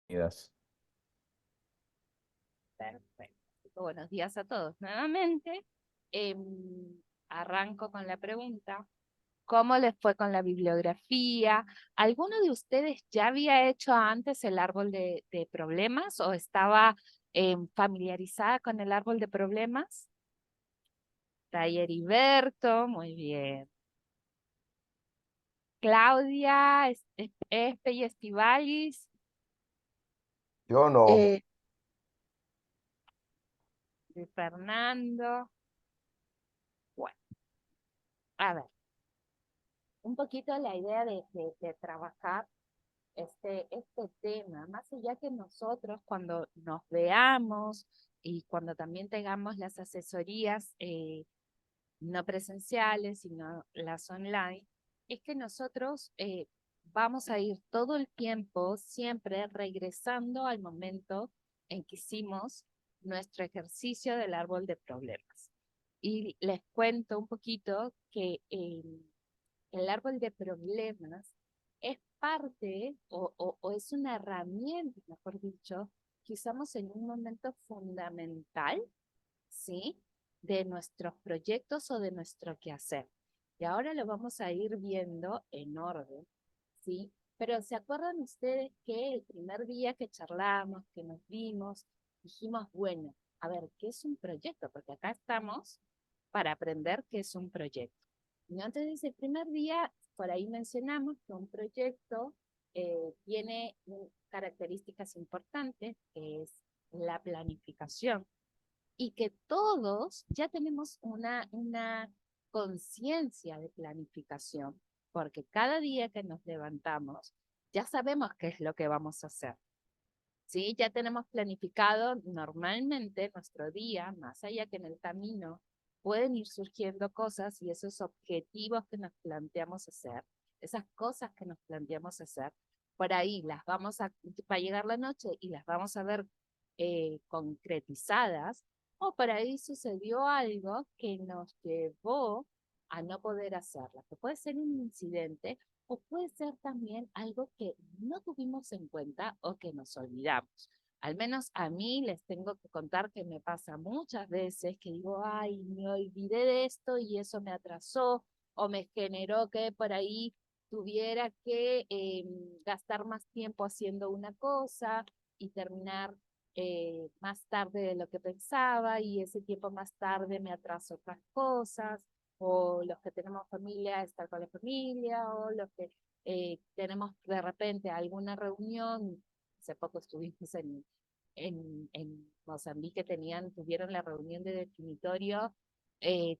Bienvenidas. Perfecto. Buenos días a todos nuevamente. Arranco con la pregunta. ¿Cómo les fue con la bibliografía? ¿Alguno de ustedes ya había hecho antes el árbol de problemas o estaba familiarizada con el árbol de problemas? Taller Heriberto, muy bien. Claudia, Espe y Estivalis, Yo no. eh, de Fernando. Bueno, a ver, un poquito la idea de trabajar este tema, más allá que nosotros cuando nos veamos y cuando también tengamos las asesorías no presenciales, sino las online, es que nosotros vamos a ir todo el tiempo siempre regresando al momento en que hicimos nuestro ejercicio del árbol de problemas. Y les cuento un poquito que el árbol de problemas es parte o es una herramienta, mejor dicho, que usamos en un momento fundamental, ¿sí? De nuestros proyectos o de nuestro quehacer. Y ahora lo vamos a ir viendo en orden, ¿sí? Pero ¿se acuerdan ustedes que el primer día que charlamos, que nos vimos, dijimos, bueno, a ver, ¿qué es un proyecto? Porque acá estamos para aprender qué es un proyecto. Y entonces, el primer día, por ahí mencionamos que un proyecto tiene características importantes, que es la planificación, y que todos ya tenemos una conciencia de planificación, porque cada día que nos levantamos, ya sabemos qué es lo que vamos a hacer. ¿Sí? Ya tenemos planificado normalmente nuestro día, más allá que en el camino pueden ir surgiendo cosas y esos objetivos que nos planteamos hacer, esas cosas que nos planteamos hacer, por ahí las vamos a, va a llegar la noche y las vamos a ver concretizadas, o por ahí sucedió algo que nos llevó a no poder hacerla, que puede ser un incidente o puede ser también algo que no tuvimos en cuenta o que nos olvidamos. Al menos a mí les tengo que contar que me pasa muchas veces que digo, ay, me olvidé de esto y eso me atrasó o me generó que por ahí tuviera que gastar más tiempo haciendo una cosa y terminar más tarde de lo que pensaba y ese tiempo más tarde me atrasó otras cosas, o los que tenemos familia, estar con la familia, o los que tenemos de repente alguna reunión. Hace poco estuvimos en Mozambique, tuvieron la reunión de definitorio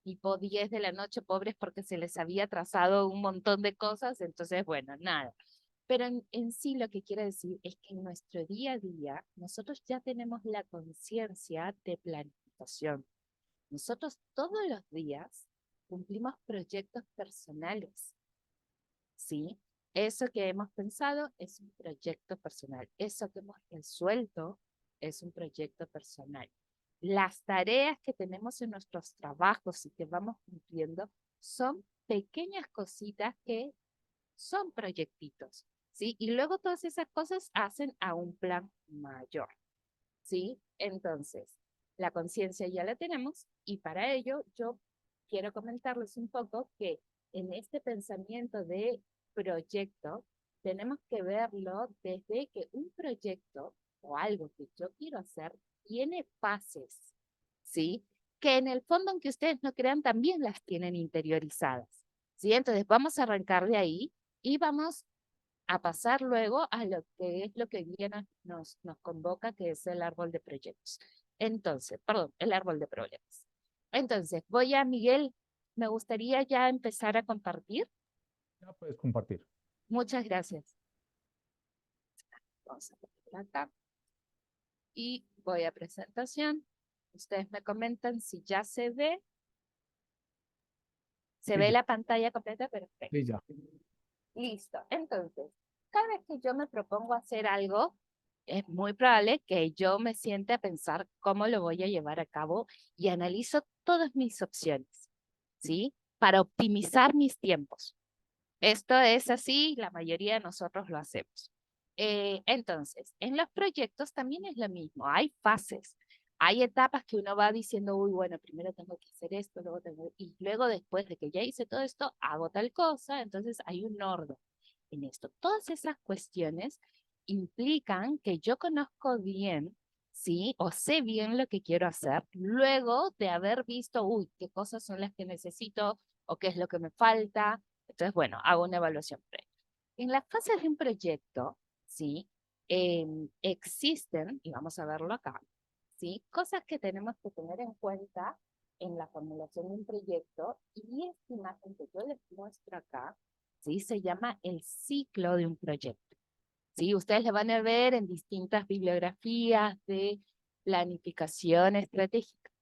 tipo 10 de la noche, pobres porque se les había atrasado un montón de cosas, entonces bueno, nada. Pero en sí lo que quiero decir es que en nuestro día a día nosotros ya tenemos la conciencia de planificación. Nosotros todos los días cumplimos proyectos personales, ¿sí? Eso que hemos pensado es un proyecto personal. Eso que hemos resuelto es un proyecto personal. Las tareas que tenemos en nuestros trabajos y que vamos cumpliendo son pequeñas cositas que son proyectitos, ¿sí? Y luego todas esas cosas hacen a un plan mayor, ¿sí? Entonces, la conciencia ya la tenemos y para ello yo quiero comentarles un poco que en este pensamiento de proyecto tenemos que verlo desde que un proyecto o algo que yo quiero hacer tiene fases, ¿sí? Que en el fondo, aunque ustedes no crean, también las tienen interiorizadas, ¿sí? Entonces vamos a arrancar de ahí y vamos a pasar luego a lo que es lo que Guía nos convoca, que es el árbol de proyectos. Entonces, perdón, el árbol de problemas. Entonces, voy a Miguel, me gustaría ya empezar a compartir. Ya puedes compartir. Muchas gracias. Vamos a poner acá y voy a presentación. Ustedes me comentan si ya se Sí, ve ya. la pantalla completa, perfecto. Sí, ya. Listo. Entonces, cada vez que yo me propongo hacer algo, es muy probable que yo me siente a pensar cómo lo voy a llevar a cabo y analizo todas mis opciones, ¿sí? Para optimizar mis tiempos. Esto es así, la mayoría de nosotros lo hacemos. Entonces, en los proyectos también es lo mismo, hay fases. Hay etapas que uno va diciendo, uy, bueno, primero tengo que hacer esto, y luego después de que ya hice todo esto, hago tal cosa, entonces hay un orden en esto. Todas esas cuestiones implican que yo conozco bien, ¿sí? O sé bien lo que quiero hacer, luego de haber visto, uy, qué cosas son las que necesito o qué es lo que me falta. Entonces, bueno, hago una evaluación previa. En las fases de un proyecto, ¿sí? Existen, y vamos a verlo acá, ¿sí? Cosas que tenemos que tener en cuenta en la formulación de un proyecto, y esta imagen que yo les muestro acá, ¿sí? Se llama el ciclo de un proyecto, ¿sí? Ustedes lo van a ver en distintas bibliografías de planificación estratégica,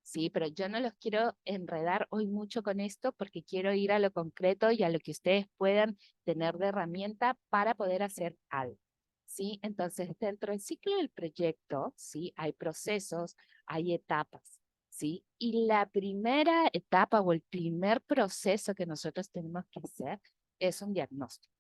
¿sí? Pero yo no los quiero enredar hoy mucho con esto porque quiero ir a lo concreto y a lo que ustedes puedan tener de herramienta para poder hacer algo, ¿sí? Entonces, dentro del ciclo del proyecto, ¿sí? Hay procesos, hay etapas, ¿sí? Y la primera etapa o el primer proceso que nosotros tenemos que hacer es un diagnóstico.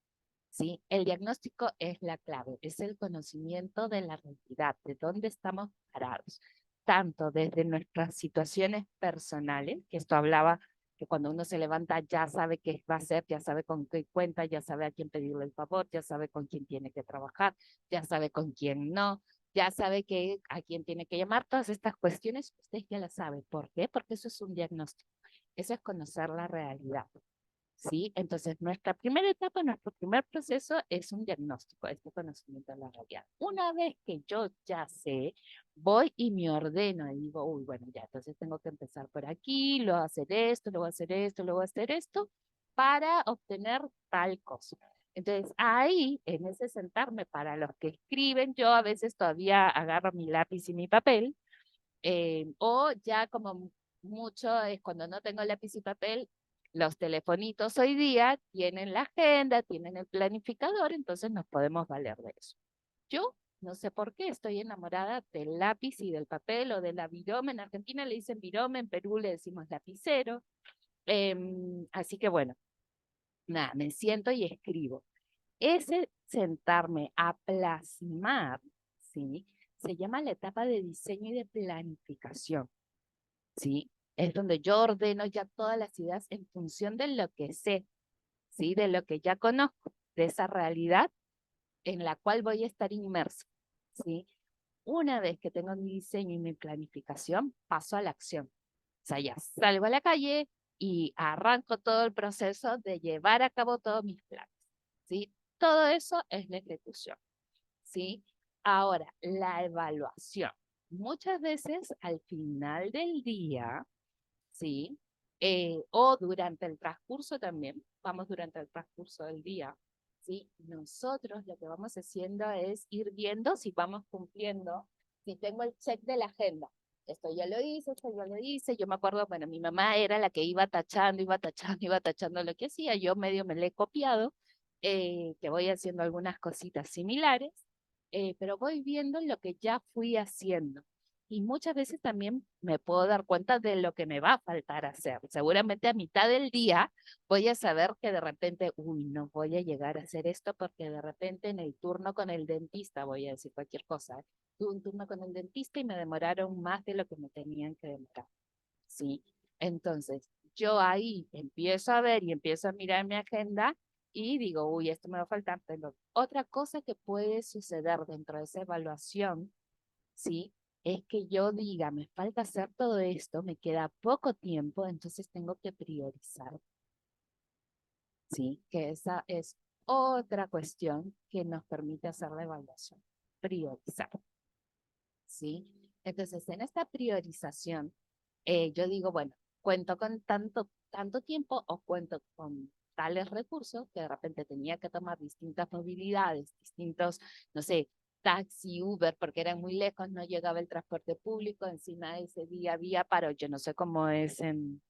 ¿Sí? El diagnóstico es la clave, es el conocimiento de la realidad, de dónde estamos parados, tanto desde nuestras situaciones personales, que esto hablaba que cuando uno se levanta ya sabe qué va a hacer, ya sabe con qué cuenta, ya sabe a quién pedirle el favor, ya sabe con quién tiene que trabajar, ya sabe con quién no, ya sabe a quién tiene que llamar, todas estas cuestiones usted ya las sabe. ¿Por qué? Porque eso es un diagnóstico, eso es conocer la realidad. ¿Sí? Entonces, nuestra primera etapa, nuestro primer proceso es un diagnóstico, este conocimiento de la realidad. Una vez que yo ya sé, voy y me ordeno y digo, uy, bueno, ya, entonces tengo que empezar por aquí, luego hacer esto, luego hacer esto, luego hacer esto, para obtener tal cosa. Entonces, ahí, en ese sentarme para los que escriben, yo a veces todavía agarro mi lápiz y mi papel, o ya como mucho es cuando no tengo lápiz y papel, los telefonitos hoy día tienen la agenda, tienen el planificador, entonces nos podemos valer de eso. Yo no sé por qué estoy enamorada del lápiz y del papel o de la virome. En Argentina le dicen virome, en Perú le decimos lapicero. Así que bueno, nada, me siento y escribo. Ese sentarme a plasmar, ¿sí? Se llama la etapa de diseño y de planificación. ¿Sí? Es donde yo ordeno ya todas las ideas en función de lo que sé, ¿sí? De lo que ya conozco, de esa realidad en la cual voy a estar inmerso, ¿sí? Una vez que tengo mi diseño y mi planificación, paso a la acción. O sea, ya salgo a la calle y arranco todo el proceso de llevar a cabo todos mis planes, ¿sí? Todo eso es la ejecución, ¿sí? Ahora, la evaluación. Muchas veces al final del día, ¿sí? O durante el transcurso también, vamos durante el transcurso del día, ¿sí? Nosotros lo que vamos haciendo es ir viendo si vamos cumpliendo, si tengo el check de la agenda. Esto ya lo hice, esto ya lo hice. Yo me acuerdo, bueno, mi mamá era la que iba tachando, iba tachando, iba tachando lo que hacía. Yo medio me le he copiado, que voy haciendo algunas cositas similares, pero voy viendo lo que ya fui haciendo. Y muchas veces también me puedo dar cuenta de lo que me va a faltar hacer. Seguramente a mitad del día voy a saber que de repente, uy, no voy a llegar a hacer esto porque de repente en el turno con el dentista, voy a decir cualquier cosa, tuve un turno con el dentista y me demoraron más de lo que me tenían que demorar. ¿Sí? Entonces, yo ahí empiezo a ver y empiezo a mirar mi agenda y digo, uy, esto me va a faltar. Tengo otra cosa que puede suceder dentro de esa evaluación, ¿sí? Es que yo diga, me falta hacer todo esto, me queda poco tiempo, entonces tengo que priorizar, ¿sí? Que esa es otra cuestión que nos permite hacer la evaluación, priorizar, ¿sí? Entonces, en esta priorización, yo digo, bueno, cuento con tanto tiempo o cuento con tales recursos que de repente tenía que tomar distintas movilidades, distintos, no sé, taxi, Uber, porque eran muy lejos, no llegaba el transporte público, encima de ese día había paro, yo no sé cómo es en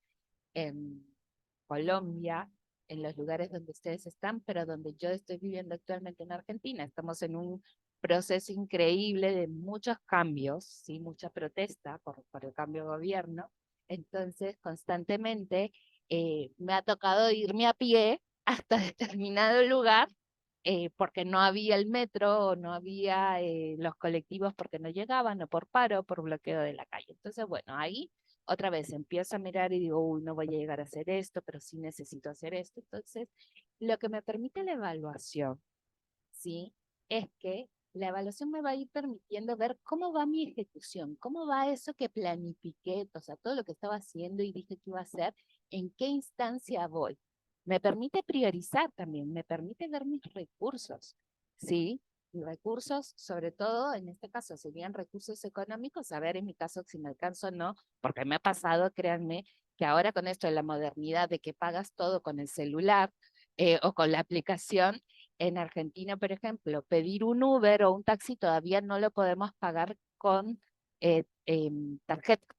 Colombia, en los lugares donde ustedes están, pero donde yo estoy viviendo actualmente en Argentina. Estamos en un proceso increíble de muchos cambios, ¿sí? Mucha protesta por el cambio de gobierno. Entonces, constantemente me ha tocado irme a pie hasta determinado lugar porque no había el metro, o no había los colectivos porque no llegaban, o por paro, por bloqueo de la calle. Entonces, bueno, ahí otra vez empiezo a mirar y digo, uy, no voy a llegar a hacer esto, pero sí necesito hacer esto. Entonces, lo que me permite la evaluación, ¿sí? Es que la evaluación me va a ir permitiendo ver cómo va mi ejecución, cómo va eso que planifiqué, o sea, todo lo que estaba haciendo y dije que iba a hacer, en qué instancia voy. Me permite priorizar también, me permite ver mis recursos, ¿sí? Mis recursos, sobre todo, en este caso, serían recursos económicos, a ver en mi caso si me alcanzo o no, porque me ha pasado, créanme, que ahora con esto de la modernidad de que pagas todo con el celular o con la aplicación, en Argentina, por ejemplo, pedir un Uber o un taxi todavía no lo podemos pagar con tarjeta,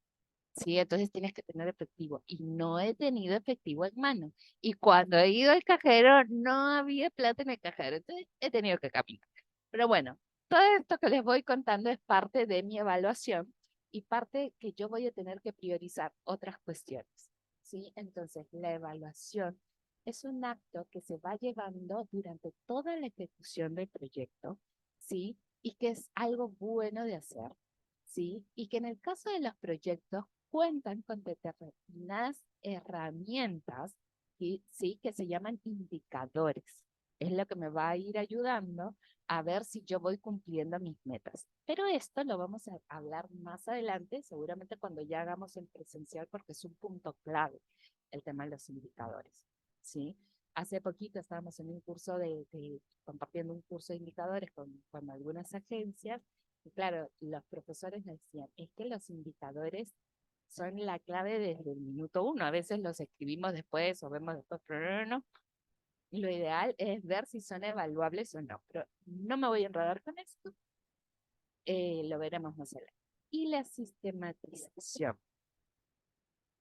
¿sí? Entonces tienes que tener efectivo. Y no he tenido efectivo en mano. Y cuando he ido al cajero, no había plata en el cajero. Entonces he tenido que caminar. Pero bueno, todo esto que les voy contando es parte de mi evaluación y parte que yo voy a tener que priorizar otras cuestiones, ¿sí? Entonces, la evaluación es un acto que se va llevando durante toda la ejecución del proyecto, ¿sí? Y que es algo bueno de hacer, ¿sí? Y que en el caso de los proyectos cuentan con determinadas herramientas, ¿sí? Que se llaman indicadores. Es lo que me va a ir ayudando a ver si yo voy cumpliendo mis metas. Pero esto lo vamos a hablar más adelante, seguramente cuando ya hagamos el presencial, porque es un punto clave el tema de los indicadores, ¿sí? Hace poquito estábamos en un curso compartiendo un curso de indicadores con algunas agencias, y claro, los profesores nos decían, es que los indicadores son la clave desde el minuto uno, a veces los escribimos después o vemos después, pero no, lo ideal es ver si son evaluables o no, pero no me voy a enredar con esto, lo veremos más adelante. Y la sistematización.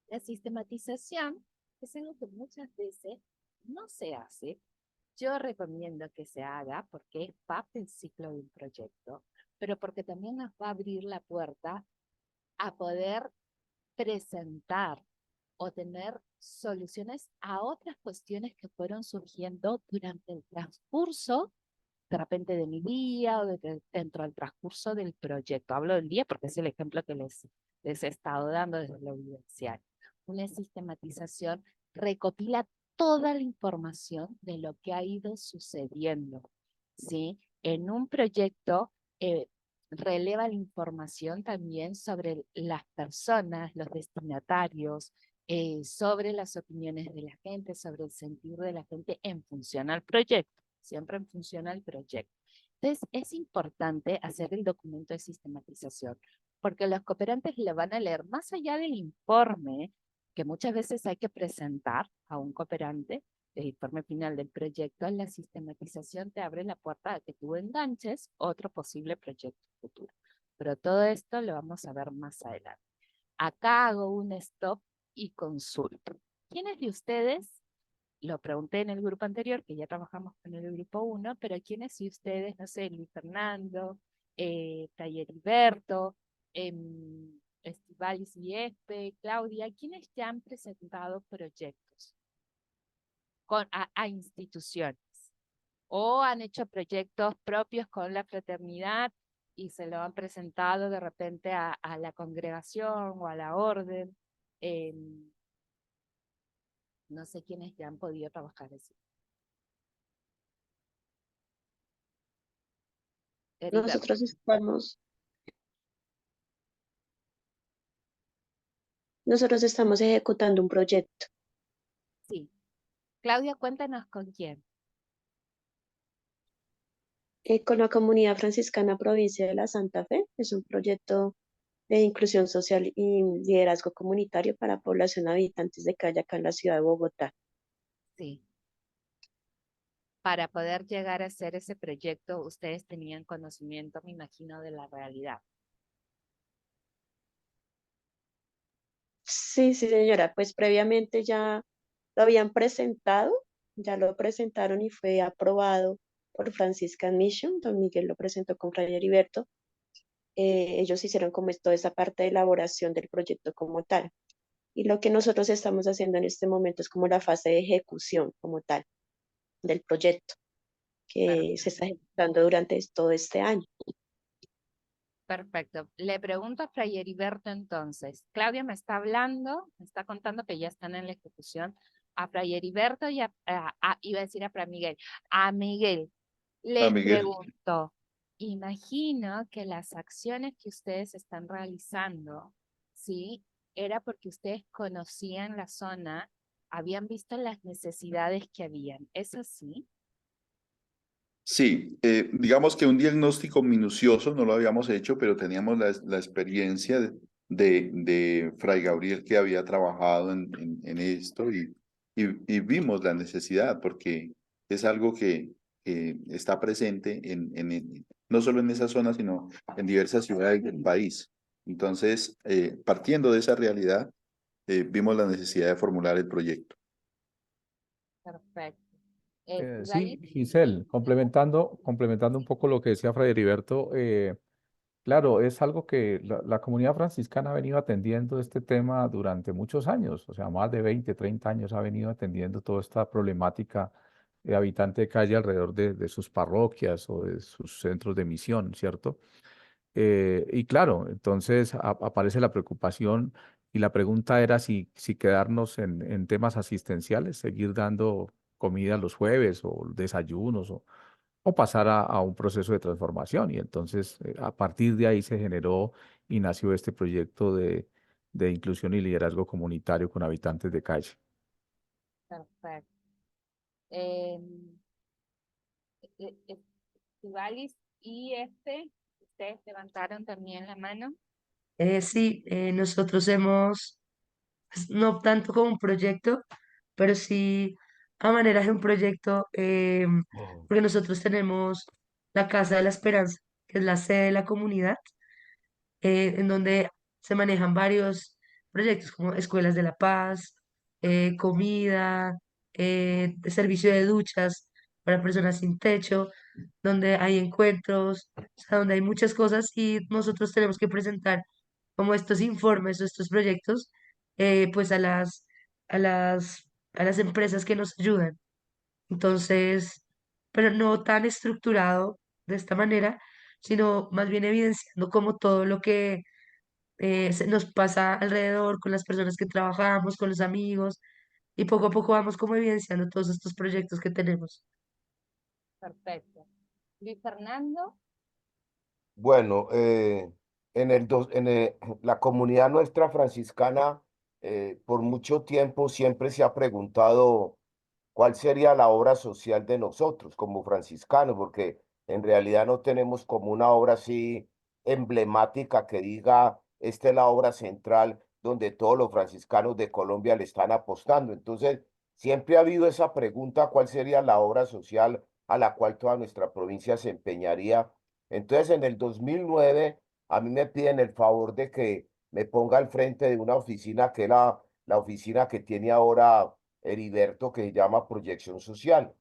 La sistematización es algo que muchas veces no se hace. Yo recomiendo que se haga porque es parte del ciclo de un proyecto, pero porque también nos va a abrir la puerta a poder presentar o tener soluciones a otras cuestiones que fueron surgiendo durante el transcurso, de repente de mi día o dentro del transcurso del proyecto. Hablo del día porque es el ejemplo que les he estado dando desde la universidad. Una sistematización recopila toda la información de lo que ha ido sucediendo, ¿sí? En un proyecto releva la información también sobre las personas, los destinatarios, sobre las opiniones de la gente, sobre el sentir de la gente en función al proyecto, siempre en función al proyecto. Entonces, es importante hacer el documento de sistematización, porque los cooperantes le van a leer más allá del informe que muchas veces hay que presentar a un cooperante, el informe final del proyecto. La sistematización te abre la puerta a que tú enganches otro posible proyecto futuro. Pero todo esto lo vamos a ver más adelante. Acá hago un stop y consulto. ¿Quiénes de ustedes, lo pregunté en el grupo anterior, que ya trabajamos con el grupo 1, pero quiénes de ustedes, no sé, Luis Fernando, Taller Hilberto, Estivalis Viespe, Claudia, ¿quiénes ya han presentado proyectos a instituciones? O han hecho proyectos propios con la fraternidad y se lo han presentado de repente a la congregación o a la orden. No sé quiénes ya han podido trabajar así. Heriberto, Nosotros estamos ejecutando un proyecto sí. Claudia, cuéntanos con quién. con la Comunidad Franciscana Provincia de la Santa Fe. Es un proyecto de inclusión social y liderazgo comunitario para población habitantes de calle acá en la ciudad de Bogotá. Sí. Para poder llegar a hacer ese proyecto, ustedes tenían conocimiento, me imagino, de la realidad. Sí, sí, señora, pues previamente ya lo habían presentado, ya lo presentaron y fue aprobado por Franciscan Mission. Don Miguel lo presentó con Fray Heriberto. Ellos hicieron como toda esa parte de elaboración del proyecto como tal. Y lo que nosotros estamos haciendo en este momento es como la fase de ejecución como tal del proyecto, que se está ejecutando durante todo este año. Perfecto. Le pregunto a Fray Heriberto entonces. Claudia me está hablando, me está contando que ya están en la ejecución. A Fray Heriberto y iba a decir a Fray Miguel. A Miguel, A les Miguel. pregunto, imagino que las acciones que ustedes están realizando, ¿sí? Era porque ustedes conocían la zona, habían visto las necesidades que habían. ¿Es así? Sí, digamos que un diagnóstico minucioso no lo habíamos hecho, pero teníamos la experiencia de Fray Gabriel que había trabajado en esto y vimos la necesidad porque es algo que está presente no solo en esa zona, sino en diversas ciudades del país. Entonces, partiendo de esa realidad, vimos la necesidad de formular el proyecto. Perfecto. Sí, Sibalis, Giselle, complementando un poco lo que decía Fray Heriberto, claro, es algo que la comunidad franciscana ha venido atendiendo este tema durante muchos años, o sea, más de 20, 30 años ha venido atendiendo toda esta problemática de habitante de calle alrededor de sus parroquias o de sus centros de misión, ¿cierto? Y claro, entonces aparece la preocupación y la pregunta era si quedarnos en temas asistenciales, seguir dando comida los jueves o desayunos o pasar a un proceso de transformación. Y entonces a partir de ahí se generó y nació este proyecto de inclusión y liderazgo comunitario con habitantes de calle. perfecto. Sibalis y ustedes levantaron también la mano. Sí, nosotros hemos, pues, no tanto como un proyecto, pero sí a manera de un proyecto, porque nosotros tenemos la Casa de la Esperanza, que es la sede de la comunidad, en donde se manejan varios proyectos como escuelas de la paz, comida, servicio de duchas para personas sin techo, donde hay encuentros, o sea, donde hay muchas cosas y nosotros tenemos que presentar como estos informes o estos proyectos, pues a las empresas que nos ayudan. Entonces, pero no tan estructurado de esta manera, sino más bien evidenciando como todo lo que nos pasa alrededor con las personas que trabajamos, con los amigos, y poco a poco vamos como evidenciando todos estos proyectos que tenemos. Perfecto. Luis Fernando. Bueno, la comunidad nuestra franciscana por mucho tiempo siempre se ha preguntado cuál sería la obra social de nosotros como franciscanos, porque en realidad no tenemos como una obra así emblemática que diga, esta es la obra central donde todos los franciscanos de Colombia le están apostando. Entonces, siempre ha habido esa pregunta, ¿cuál sería la obra social a la cual toda nuestra provincia se empeñaría? Entonces, en el 2009, a mí me piden el favor de que me ponga al frente de una oficina que era la oficina que tiene ahora Heriberto, que se llama Proyección Social.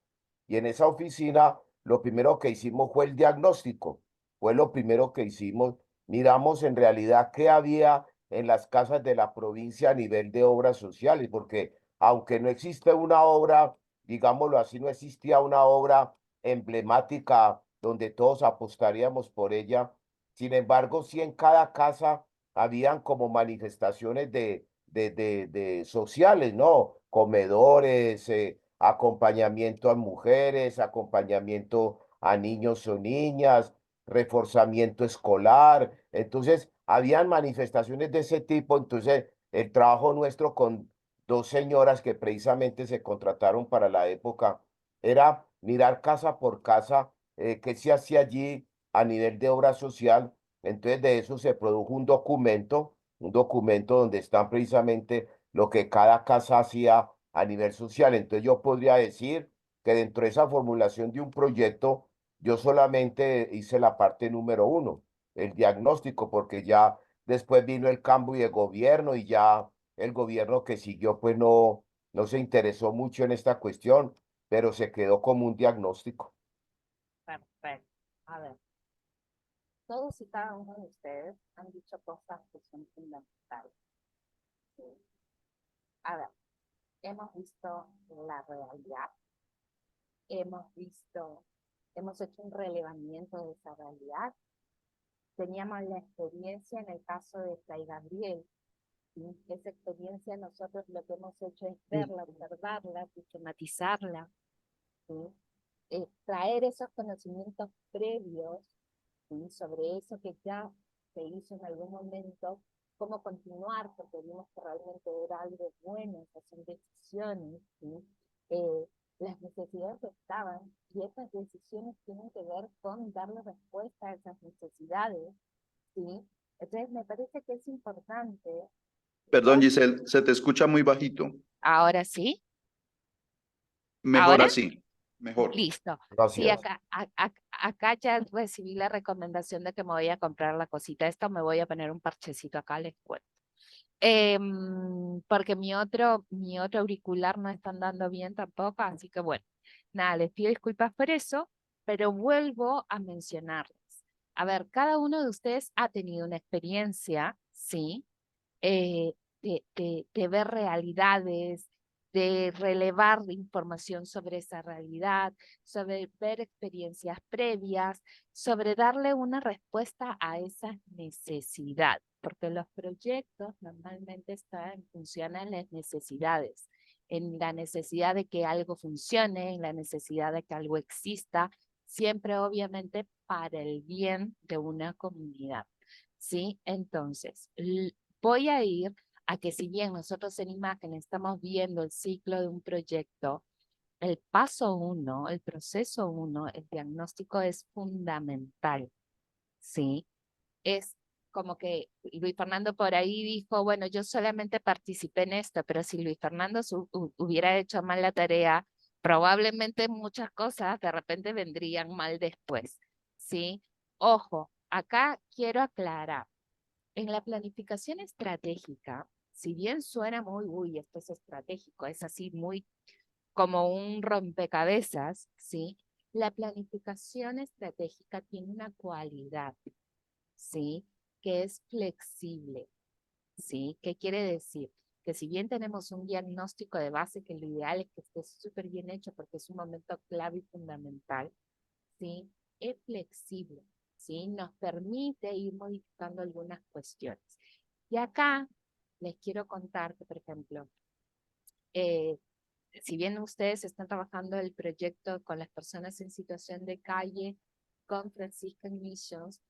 Y en esa oficina, lo primero que hicimos fue el diagnóstico. Fue lo primero que hicimos. Miramos en realidad qué había en las casas de la provincia a nivel de obras sociales, porque aunque no existe una obra, digámoslo así, no existía una obra emblemática donde todos apostaríamos por ella. Sin embargo, sí en cada casa habían como manifestaciones de sociales, ¿no? Comedores, acompañamiento a mujeres, acompañamiento a niños o niñas, reforzamiento escolar. Entonces, habían manifestaciones de ese tipo. Entonces, el trabajo nuestro con dos señoras que precisamente se contrataron para la época era mirar casa por casa qué se hacía allí a nivel de obra social. Entonces, de eso se produjo un documento donde están precisamente lo que cada casa hacía a nivel social. Entonces, yo podría decir que dentro de esa formulación de un proyecto, yo solamente hice la parte número uno, el diagnóstico, porque ya después vino el cambio de gobierno y ya el gobierno que siguió, pues no se interesó mucho en esta cuestión, pero se quedó como un diagnóstico. Perfecto. A ver, todos y cada uno de ustedes han dicho cosas que son fundamentales. Sí. A ver, hemos visto la realidad, hemos visto hemos hecho un relevamiento de esa realidad. Teníamos la experiencia en el caso de Fray Gabriel, ¿sí? Esa experiencia nosotros lo que hemos hecho es verla, observarla, sistematizarla, ¿sí? Traer esos conocimientos previos, ¿sí? Sobre eso que ya se hizo en algún momento, cómo continuar, porque vimos que realmente era algo bueno, hacer decisiones, ¿sí? Las necesidades estaban, y estas decisiones tienen que ver con darle respuesta a esas necesidades, ¿sí? Entonces me parece que es importante. Perdón, Giselle, se te escucha muy bajito. Ahora sí, Mejor ahora así, mejor. listo. Sí, Gracias. acá ya recibí la recomendación de que me voy a comprar la cosita esta, me voy a poner un parchecito acá, les cuento. Porque mi otro auricular no está andando bien tampoco, así que bueno, nada, les pido disculpas por eso, pero vuelvo a mencionarles. A ver, cada uno de ustedes ha tenido una experiencia, ¿sí? De ver realidades, de relevar información sobre esa realidad, sobre ver experiencias previas, sobre darle una respuesta a esa necesidad, porque los proyectos normalmente están en función a las necesidades, en la necesidad de que algo funcione, en la necesidad de que algo exista, siempre obviamente para el bien de una comunidad. ¿Sí? Entonces, voy a ir a que si bien nosotros en imagen estamos viendo el ciclo de un proyecto, el paso 1, el proceso 1, el diagnóstico es fundamental, ¿sí? Es como que Luis Fernando por ahí dijo, bueno, yo solamente participé en esto, pero si Luis Fernando hubiera hecho mal la tarea, probablemente muchas cosas de repente vendrían mal después, ¿sí? Ojo, acá quiero aclarar. En la planificación estratégica, si bien suena muy, uy, esto es estratégico, es así muy como un rompecabezas, ¿sí? La planificación estratégica tiene una cualidad, ¿sí? Que es flexible, ¿sí? ¿Qué quiere decir? Que si bien tenemos un diagnóstico de base, que lo ideal es que esté súper bien hecho porque es un momento clave y fundamental, ¿sí? Es flexible, ¿sí? Nos permite ir modificando algunas cuestiones. Y acá les quiero contar que, por ejemplo, eh, si bien ustedes están trabajando el proyecto con las personas en situación de calle, con Franciscan Missions,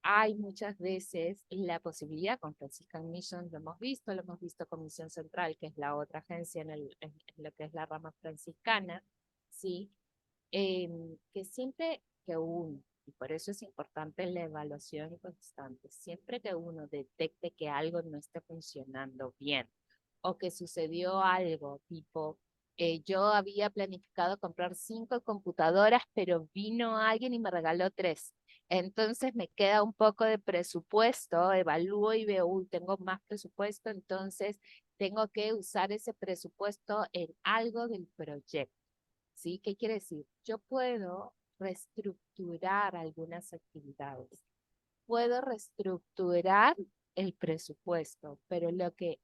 hay muchas veces la posibilidad con Franciscan Missions, lo hemos visto con Misión Central, que es la otra agencia en lo que es la rama franciscana, ¿sí? Que siempre que uno, y por eso es importante la evaluación constante, siempre que uno detecte que algo no está funcionando bien o que sucedió algo tipo, yo había planificado comprar 5 computadoras, pero vino alguien y me regaló 3. Entonces me queda un poco de presupuesto, evalúo y veo, uy, tengo más presupuesto, entonces tengo que usar ese presupuesto en algo del proyecto. ¿Sí? ¿Qué quiere decir? Yo puedo reestructurar algunas actividades, puedo reestructurar el presupuesto, pero lo que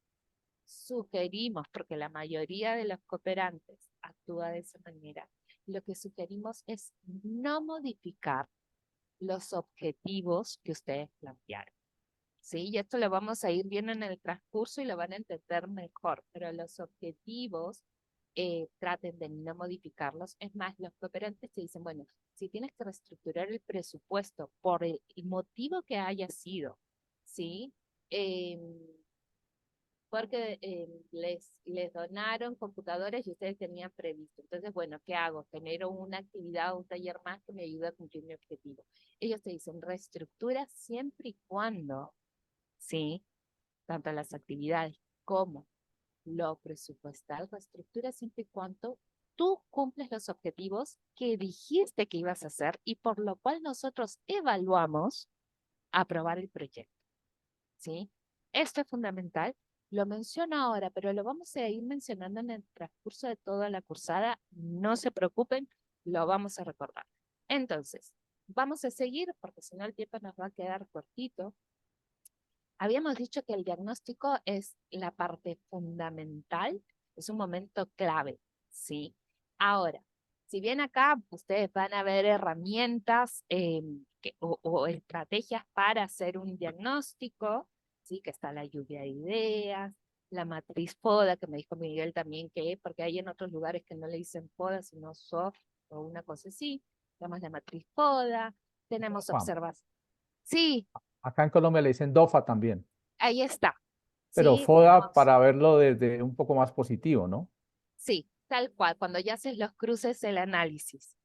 sugerimos, porque la mayoría de los cooperantes actúa de esa manera, lo que sugerimos es no modificar los objetivos que ustedes plantearon. Sí, y esto lo vamos a ir viendo en el transcurso y lo van a entender mejor, pero los objetivos traten de no modificarlos. Es más, los cooperantes te dicen, bueno, si tienes que reestructurar el presupuesto por el motivo que haya sido, ¿sí? Eh, porque les donaron computadores y ustedes tenían previsto. Entonces, bueno, ¿qué hago? Genero una actividad o un taller más que me ayude a cumplir mi objetivo. Ellos te dicen, reestructura siempre y cuando, ¿sí? Tanto las actividades como lo presupuestal, reestructura siempre y cuando tú cumples los objetivos que dijiste que ibas a hacer y por lo cual nosotros evaluamos aprobar el proyecto, ¿sí? Esto es fundamental. Lo menciono ahora, pero lo vamos a ir mencionando en el transcurso de toda la cursada. No se preocupen, lo vamos a recordar. Entonces, vamos a seguir porque si no el tiempo nos va a quedar cortito. Habíamos dicho que el diagnóstico es la parte fundamental, es un momento clave, ¿sí? Ahora, Si bien acá ustedes van a ver herramientas o estrategias para hacer un diagnóstico, ¿sí? Que está la lluvia de ideas, la matriz FODA, que me dijo Miguel también que, porque hay en otros lugares que no le dicen FODA, sino SOF o una cosa así, tenemos la matriz FODA, tenemos Juan, observación. Sí, acá en Colombia le dicen DOFA también, ahí está, pero ¿sí? FODA para verlo desde un poco más positivo, ¿no? Sí, tal cual, cuando ya haces los cruces, el análisis.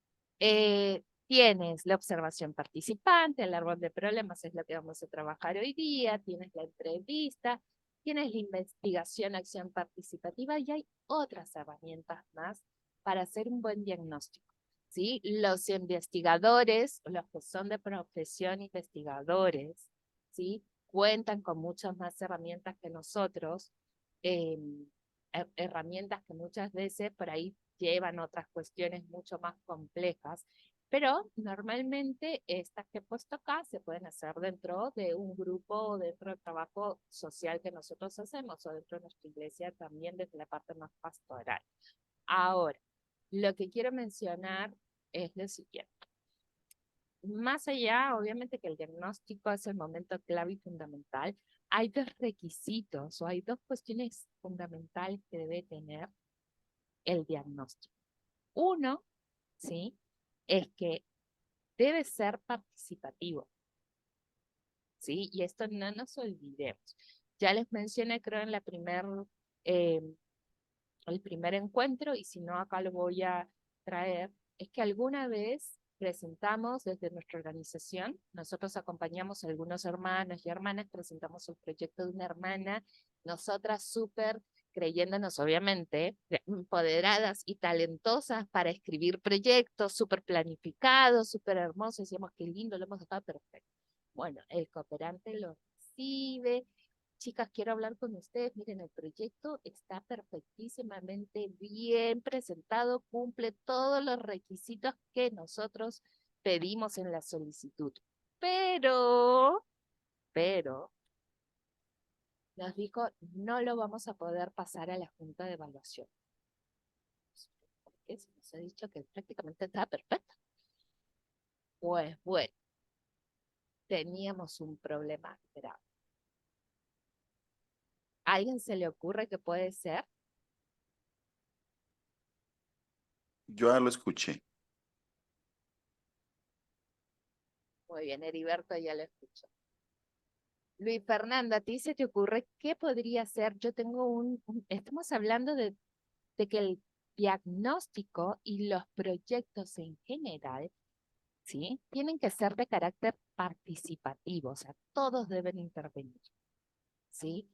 Tienes la observación participante, el árbol de problemas es lo que vamos a trabajar hoy día, tienes la entrevista, tienes la investigación, acción participativa y hay otras herramientas más para hacer un buen diagnóstico. ¿Sí? Los investigadores, los que son de profesión investigadores, ¿sí? Cuentan con muchas más herramientas que nosotros. Eh, Herramientas que muchas veces por ahí llevan otras cuestiones mucho más complejas, pero normalmente estas que he puesto acá se pueden hacer dentro de un grupo o dentro del trabajo social que nosotros hacemos o dentro de nuestra iglesia también desde la parte más pastoral. Ahora, lo que quiero mencionar es lo siguiente. Más allá, obviamente que el diagnóstico es el momento clave y fundamental, hay dos requisitos o hay dos cuestiones fundamentales que debe tener el diagnóstico. Uno, ¿sí? Es que debe ser participativo, ¿sí? Y esto no nos olvidemos. Ya les mencioné, creo, en eh, el primer encuentro, y si no, acá lo voy a traer, es que alguna vez presentamos desde nuestra organización, nosotros acompañamos a algunos hermanos y hermanas, presentamos el proyecto de una hermana, nosotras súper creyéndonos, obviamente, empoderadas y talentosas para escribir proyectos, súper planificados, súper hermosos, decíamos, qué lindo, lo hemos dejado perfecto. Bueno, el cooperante lo recibe, chicas, quiero hablar con ustedes. Miren, el proyecto está perfectísimamente bien presentado, cumple todos los requisitos que nosotros pedimos en la solicitud. Pero, nos dijo, no lo vamos a poder pasar a la Junta de Evaluación. Porque se nos ha dicho que prácticamente está perfecto. Pues bueno, teníamos un problema grave. ¿A alguien se le ocurre que puede ser? Yo ya lo escuché. Muy bien, Heriberto ya lo escuchó. Luis Fernando, ¿a ti se te ocurre qué podría ser? Yo tengo estamos hablando de que el diagnóstico y los proyectos en general, ¿sí? Tienen que ser de carácter participativo, o sea, todos deben intervenir, ¿sí?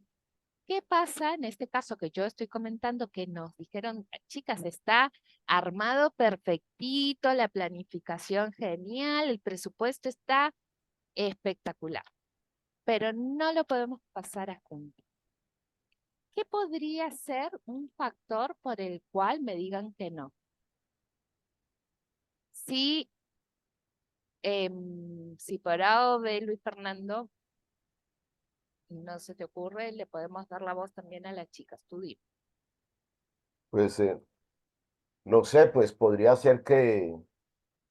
¿Qué pasa en este caso que yo estoy comentando que nos dijeron, chicas, está armado perfectito, la planificación genial, el presupuesto está espectacular, pero no lo podemos pasar a junta? ¿Qué podría ser un factor por el cual me digan que no? Si, si por A o B, Luis Fernando, no se te ocurre, le podemos dar la voz también a las chicas. Tú dime. Pues no sé, pues podría ser que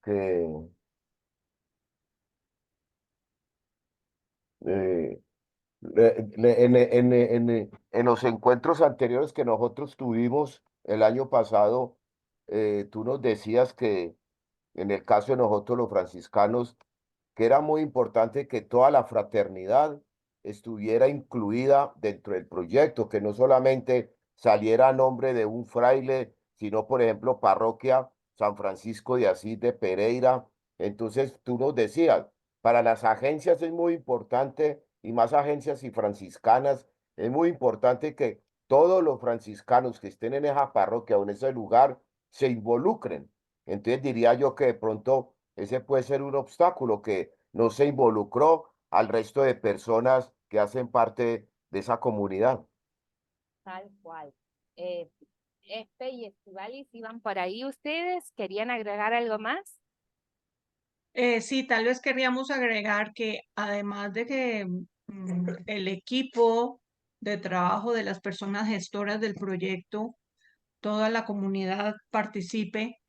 eh, en los encuentros anteriores que nosotros tuvimos el año pasado, tú nos decías que en el caso de nosotros los franciscanos, que era muy importante que toda la fraternidad estuviera incluida dentro del proyecto, que no solamente saliera a nombre de un fraile, sino, por ejemplo, parroquia San Francisco de Asís de Pereira. Entonces, tú nos decías, para las agencias es muy importante, y más agencias y franciscanas, es muy importante que todos los franciscanos que estén en esa parroquia o en ese lugar se involucren. Entonces diría yo que de pronto ese puede ser un obstáculo, que no se involucró al resto de personas que hacen parte de esa comunidad. Tal cual. Eh, Espe y Estivalis, ¿iban por ahí ustedes? ¿Querían agregar algo más? Sí, tal vez querríamos agregar que además de que el equipo de trabajo de las personas gestoras del proyecto, toda la comunidad participe,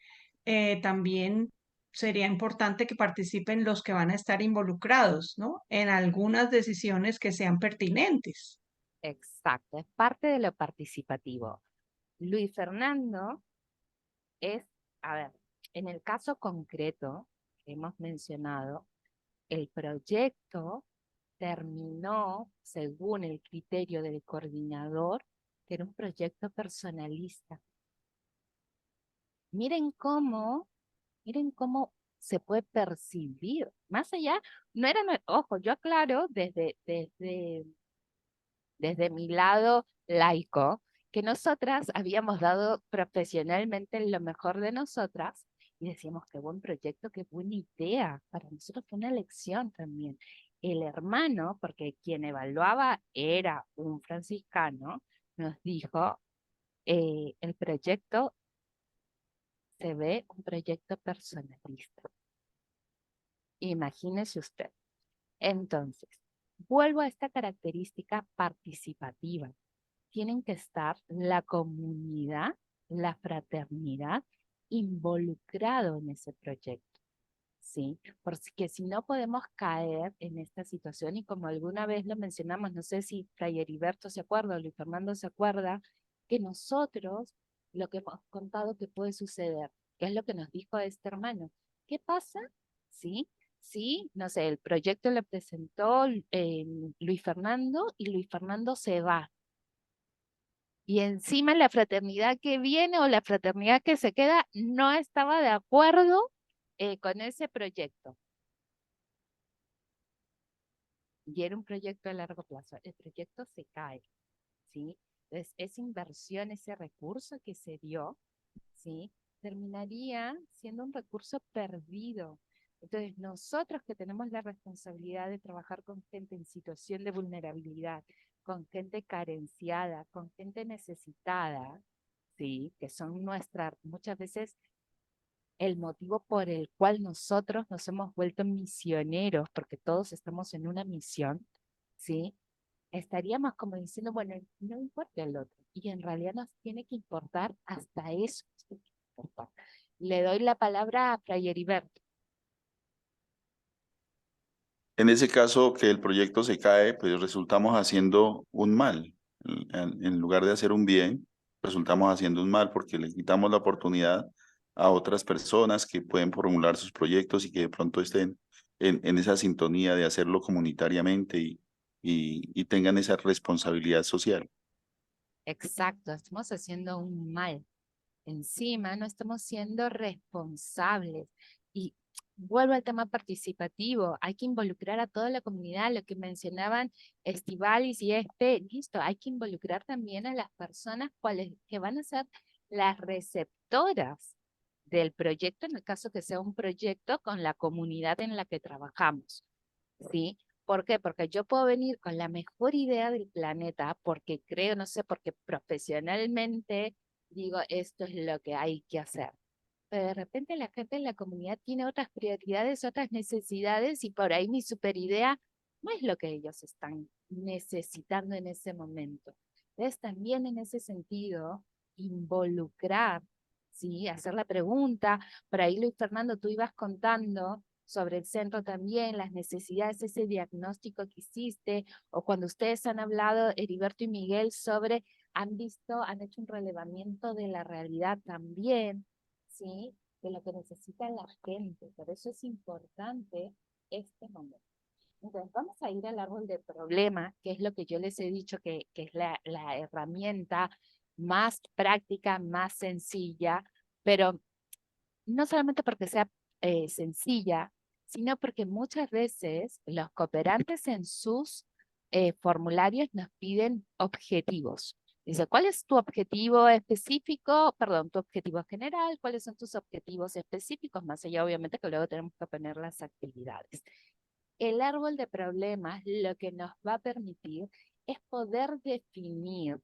también sería importante que participen los que van a estar involucrados, ¿no? En algunas decisiones que sean pertinentes. Exacto, es parte de lo participativo. Luis Fernando es, a ver, en el caso concreto que hemos mencionado, el proyecto terminó según el criterio del coordinador, que era un proyecto personalista. Miren cómo se puede percibir. Más allá, no era, ojo, yo aclaro desde mi lado laico, que nosotras habíamos dado profesionalmente lo mejor de nosotras y decíamos, qué buen proyecto, qué buena idea. Para nosotros fue una lección también. El hermano, porque quien evaluaba era un franciscano, nos dijo, el proyecto se ve un proyecto personalista. Imagínese usted. Entonces, vuelvo a esta característica participativa. Tienen que estar la comunidad, la fraternidad involucrado en ese proyecto, ¿sí? Porque si no podemos caer en esta situación y como alguna vez lo mencionamos, no sé si Fray Heriberto se acuerda o Luis Fernando se acuerda, que nosotros lo que hemos contado que puede suceder, que es lo que nos dijo este hermano. ¿Qué pasa? ¿Sí? Sí, no sé, el proyecto lo presentó Luis Fernando y Luis Fernando se va. Y encima la fraternidad que viene o la fraternidad que se queda no estaba de acuerdo con ese proyecto. Y era un proyecto a largo plazo. El proyecto se cae, ¿sí? Entonces, esa inversión, ese recurso que se dio, ¿sí? Terminaría siendo un recurso perdido. Entonces, nosotros que tenemos la responsabilidad de trabajar con gente en situación de vulnerabilidad, con gente carenciada, con gente necesitada, ¿sí? Que son muchas veces el motivo por el cual nosotros nos hemos vuelto misioneros, porque todos estamos en una misión, ¿sí? Estaríamos como diciendo, bueno, no importa el otro, y en realidad nos tiene que importar hasta eso. Le doy la palabra a Fray Heriberto. En ese caso que el proyecto se cae, pues resultamos haciendo un mal. En lugar de hacer un bien, resultamos haciendo un mal porque le quitamos la oportunidad a otras personas que pueden formular sus proyectos y que de pronto estén en esa sintonía de hacerlo comunitariamente y tengan esa responsabilidad social. Exacto, estamos haciendo un mal. Encima no estamos siendo responsables. Y vuelvo al tema participativo, hay que involucrar a toda la comunidad, lo que mencionaban Estivalis y listo, hay que involucrar también a las personas que van a ser las receptoras del proyecto, en el caso que sea un proyecto con la comunidad en la que trabajamos, ¿sí? ¿Por qué? Porque yo puedo venir con la mejor idea del planeta, porque creo, no sé, porque profesionalmente digo, esto es lo que hay que hacer. Pero de repente la gente en la comunidad tiene otras prioridades, otras necesidades, y por ahí mi superidea no es lo que ellos están necesitando en ese momento. Entonces, también en ese sentido, involucrar, ¿sí? Hacer la pregunta. Por ahí, Luis Fernando, tú ibas contando sobre el centro también, las necesidades, ese diagnóstico que hiciste, o cuando ustedes han hablado, Heriberto y Miguel, sobre han hecho un relevamiento de la realidad también, ¿sí? De lo que necesita la gente. Por eso es importante este momento. Entonces, vamos a ir al árbol de problema, que es lo que yo les he dicho que es la herramienta más práctica, más sencilla, pero no solamente porque sea sencilla, sino porque muchas veces los cooperantes en sus formularios nos piden objetivos. Dice, ¿cuál es tu objetivo específico? Perdón, tu objetivo general, ¿cuáles son tus objetivos específicos? Más allá, obviamente, que luego tenemos que poner las actividades. El árbol de problemas lo que nos va a permitir es poder definir,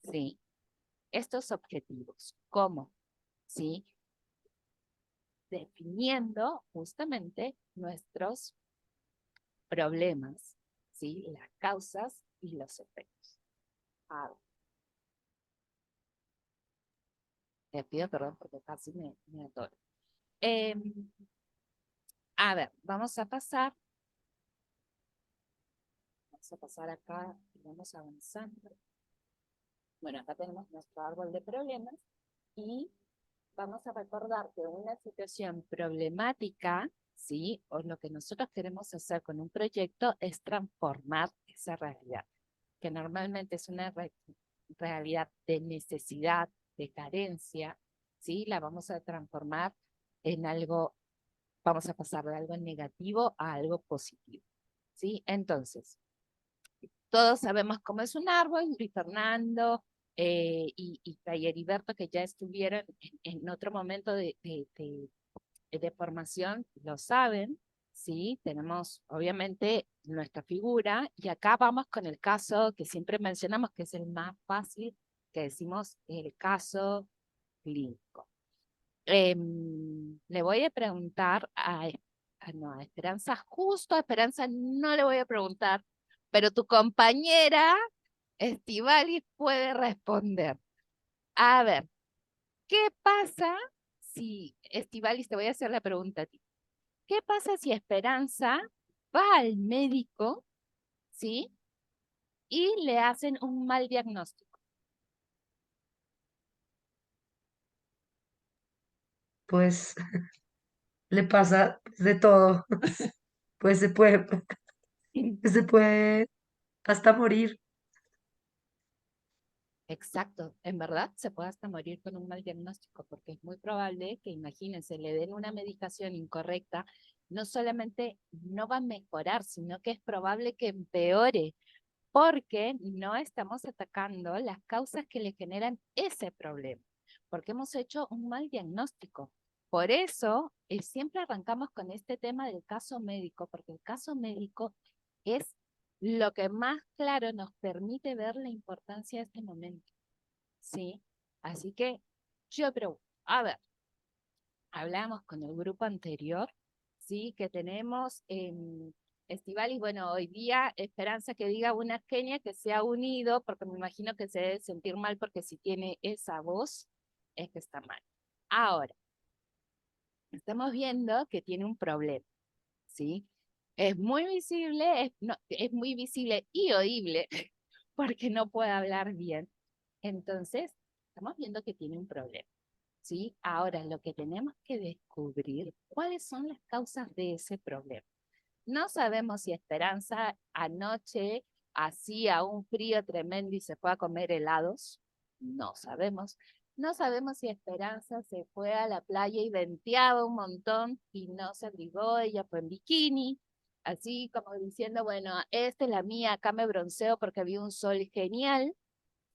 ¿sí? Estos objetivos. ¿Cómo? ¿Sí? Definiendo justamente nuestros problemas, ¿sí? Las causas y los efectos. A ver, te pido perdón porque casi me atoro. A ver, vamos a pasar acá y vamos avanzando. Bueno, acá tenemos nuestro árbol de problemas y vamos a recordar que una situación problemática, ¿sí? O lo que nosotros queremos hacer con un proyecto es transformar esa realidad, que normalmente es una realidad de necesidad, de carencia, ¿sí? La vamos a transformar en algo, vamos a pasar de algo negativo a algo positivo, ¿sí? Entonces, todos sabemos cómo es un árbol, Luis Fernando y Fray Heriberto, que ya estuvieron en otro momento de formación, lo saben, ¿sí? Tenemos obviamente nuestra figura y acá vamos con el caso que siempre mencionamos, que es el más fácil, que decimos el caso clínico. Le voy a preguntar no, a Esperanza, justo a Esperanza no le voy a preguntar, pero tu compañera Estivali puede responder. A ver, ¿qué pasa si, Estivalis, te voy a hacer la pregunta a ti? ¿Qué pasa si Esperanza va al médico, ¿sí? Y le hacen un mal diagnóstico? Pues le pasa de todo. Pues se puede hasta morir. Exacto, en verdad se puede hasta morir con un mal diagnóstico, porque es muy probable que, imagínense, le den una medicación incorrecta, no solamente no va a mejorar, sino que es probable que empeore, porque no estamos atacando las causas que le generan ese problema, porque hemos hecho un mal diagnóstico. Por eso siempre arrancamos con este tema del caso médico, porque el caso médico es lo que más claro nos permite ver la importancia de este momento, ¿sí? Así que yo pregunto, a ver, hablamos con el grupo anterior, ¿sí? Que tenemos Estivalis, bueno, hoy día Esperanza que diga una Kenia que se ha unido, porque me imagino que se debe sentir mal porque si tiene esa voz, es que está mal. Ahora, estamos viendo que tiene un problema, ¿sí? Es muy visible, es muy visible y oíble, porque no puede hablar bien. Entonces, estamos viendo que tiene un problema, ¿sí? Ahora, lo que tenemos que descubrir, ¿cuáles son las causas de ese problema? No sabemos si Esperanza anoche hacía un frío tremendo y se fue a comer helados. No sabemos. No sabemos si Esperanza se fue a la playa y venteaba un montón y no se abrigó, ella fue en bikini, así como diciendo, bueno, esta es la mía, acá me bronceo porque había un sol genial,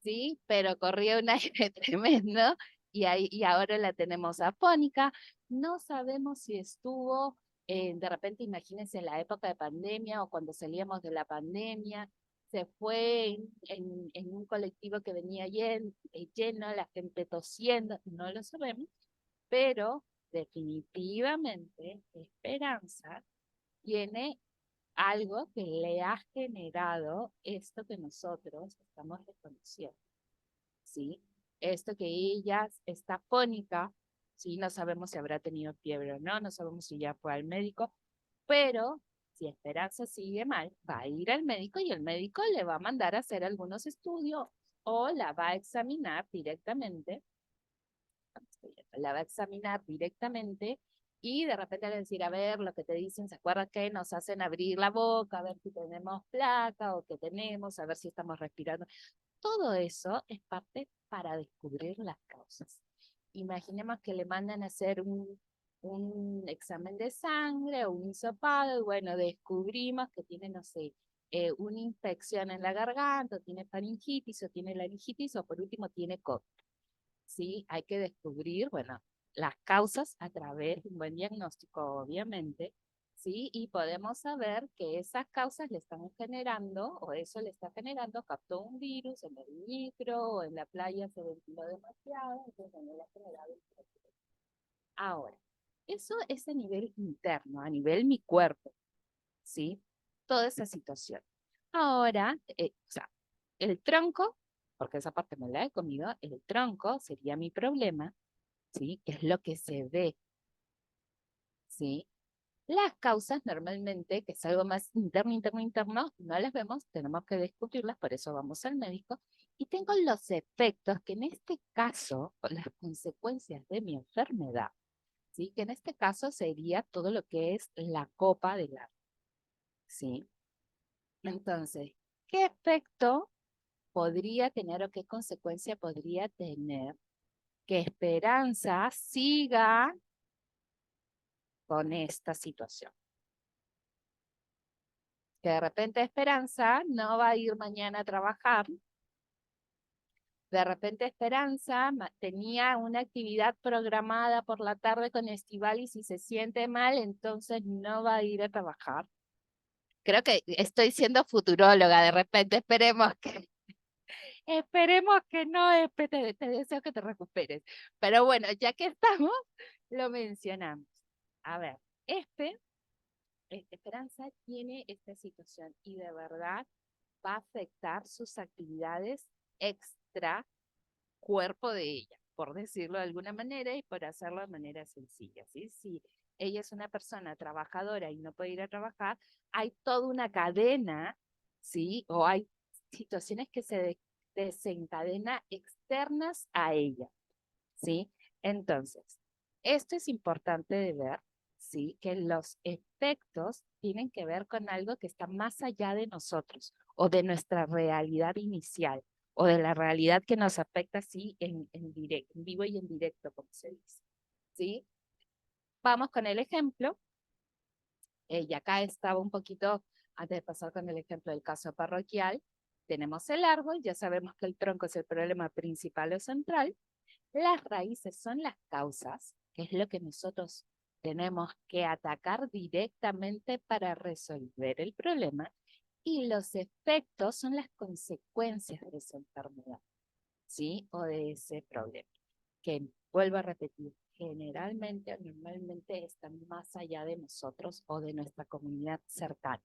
¿sí? Pero corría un aire tremendo y ahora la tenemos afónica. No sabemos si estuvo, de repente imagínense en la época de pandemia o cuando salíamos de la pandemia, se fue en un colectivo que venía lleno, la gente tosiendo, no lo sabemos, pero definitivamente Esperanza tiene algo que le ha generado esto que nosotros estamos reconociendo, ¿sí? Esto que ella está fónica, ¿sí? No sabemos si habrá tenido fiebre o no, no sabemos si ya fue al médico, pero si Esperanza sigue mal, va a ir al médico y el médico le va a mandar a hacer algunos estudios o la va a examinar directamente, y de repente le decir, a ver, lo que te dicen, ¿se acuerdan que nos hacen abrir la boca, a ver si tenemos placa o qué tenemos, a ver si estamos respirando? Todo eso es parte para descubrir las causas. Imaginemos que le mandan a hacer un examen de sangre o un hisopado y bueno, descubrimos que tiene, no sé, una infección en la garganta, o tiene faringitis, o tiene laringitis, o por último tiene COVID. ¿Sí? Hay que descubrir, bueno, las causas a través de un buen diagnóstico, obviamente, ¿sí? Y podemos saber que esas causas le están generando, o eso le está generando, captó un virus en el micro, o en la playa se ventiló demasiado, entonces no le ha generado el problema. Ahora, eso es a nivel interno, a nivel mi cuerpo, ¿sí? Toda esa situación. Ahora, o sea, el tronco, porque esa parte me la he comido, el tronco sería mi problema, ¿sí? Que es lo que se ve. ¿sí? Las causas normalmente, que es algo más interno, no las vemos, tenemos que descubrirlas, por eso vamos al médico. Y tengo los efectos, que en este caso, o las consecuencias de mi enfermedad, ¿sí? Que en este caso sería todo lo que es la copa del árbol, ¿sí? Entonces, ¿qué efecto podría tener o qué consecuencia podría tener que Esperanza siga con esta situación? Que de repente Esperanza no va a ir mañana a trabajar. De repente Esperanza tenía una actividad programada por la tarde con Estíbaliz y se siente mal, entonces no va a ir a trabajar. Creo que estoy siendo futuróloga, de repente esperemos que no, te deseo que te recuperes. Pero bueno, ya que estamos, lo mencionamos. A ver, Esperanza tiene esta situación y de verdad va a afectar sus actividades extra cuerpo de ella, por decirlo de alguna manera y por hacerlo de manera sencilla, ¿sí? Si ella es una persona trabajadora y no puede ir a trabajar, hay toda una cadena, ¿sí? O hay situaciones que se desencadenan externas a ella, ¿sí? Entonces, esto es importante de ver, ¿sí? Que los efectos tienen que ver con algo que está más allá de nosotros o de nuestra realidad inicial o de la realidad que nos afecta así en directo, en vivo y en directo, como se dice, ¿sí? Vamos con el ejemplo. Y acá estaba un poquito, antes de pasar con el ejemplo del caso parroquial, tenemos el árbol, ya sabemos que el tronco es el problema principal o central. Las raíces son las causas, que es lo que nosotros tenemos que atacar directamente para resolver el problema, y los efectos son las consecuencias de esa enfermedad, ¿sí? O de ese problema, que vuelvo a repetir, generalmente o normalmente están más allá de nosotros o de nuestra comunidad cercana,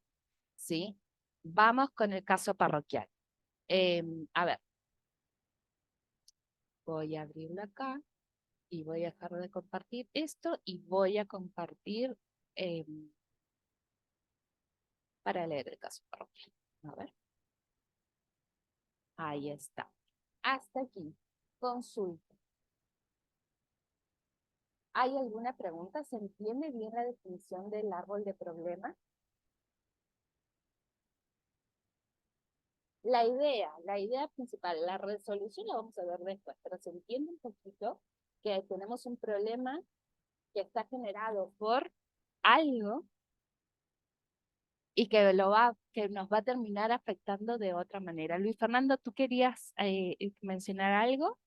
¿sí? Vamos con el caso parroquial. A ver, voy a abrirlo acá. Y voy a dejar de compartir esto y voy a compartir para leer el caso parroquial. A ver. Ahí está. Hasta aquí. Consulta. ¿Hay alguna pregunta? ¿Se entiende bien la definición del árbol de problema? La idea principal, la resolución la vamos a ver después, pero se entiende un poquito que tenemos un problema que está generado por algo y que nos va a terminar afectando de otra manera. Luis Fernando, ¿tú querías mencionar algo?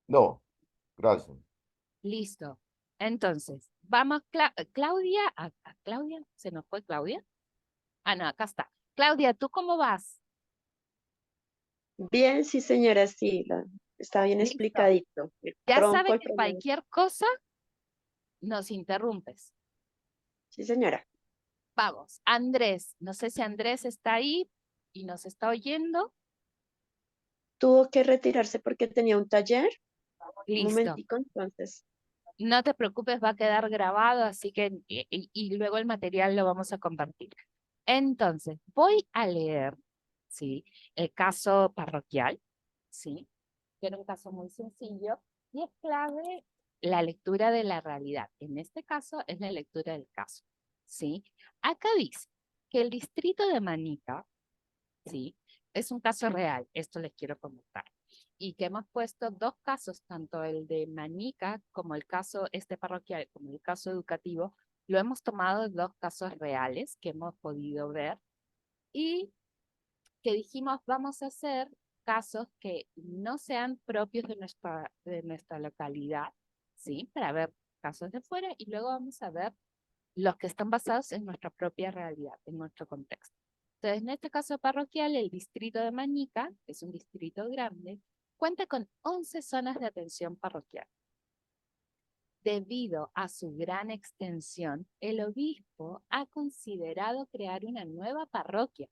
No, gracias. Listo. Entonces, vamos, Claudia, a Claudia, ¿se nos fue Claudia? Ah, no, acá está. Claudia, ¿tú cómo vas? Bien, sí, señora, sí, está bien Listo. explicadito. El Ya tronco, sabe el que problema. cualquier cosa nos interrumpes. Sí, señora. Vamos, Andrés, no sé si Andrés está ahí y nos está oyendo. Tuvo que retirarse porque tenía un taller. Un Listo. momentico, entonces. No te preocupes, va a quedar grabado, así que, y luego el material lo vamos a compartir. Entonces, voy a leer, ¿sí? El caso parroquial, ¿sí? Que era un caso muy sencillo y es clave la lectura de la realidad. En este caso es la lectura del caso, ¿sí? Acá dice que el distrito de Manica, ¿sí? Es un caso real, esto les quiero comentar. Y que hemos puesto dos casos, tanto el de Manica como el caso parroquial, como el caso educativo, lo hemos tomado de dos casos reales que hemos podido ver y que dijimos vamos a hacer casos que no sean propios de nuestra localidad, ¿sí? Para ver casos de fuera y luego vamos a ver los que están basados en nuestra propia realidad, en nuestro contexto. Entonces, en este caso parroquial, el distrito de Manica, que es un distrito grande, cuenta con 11 zonas de atención parroquial. Debido a su gran extensión, el obispo ha considerado crear una nueva parroquia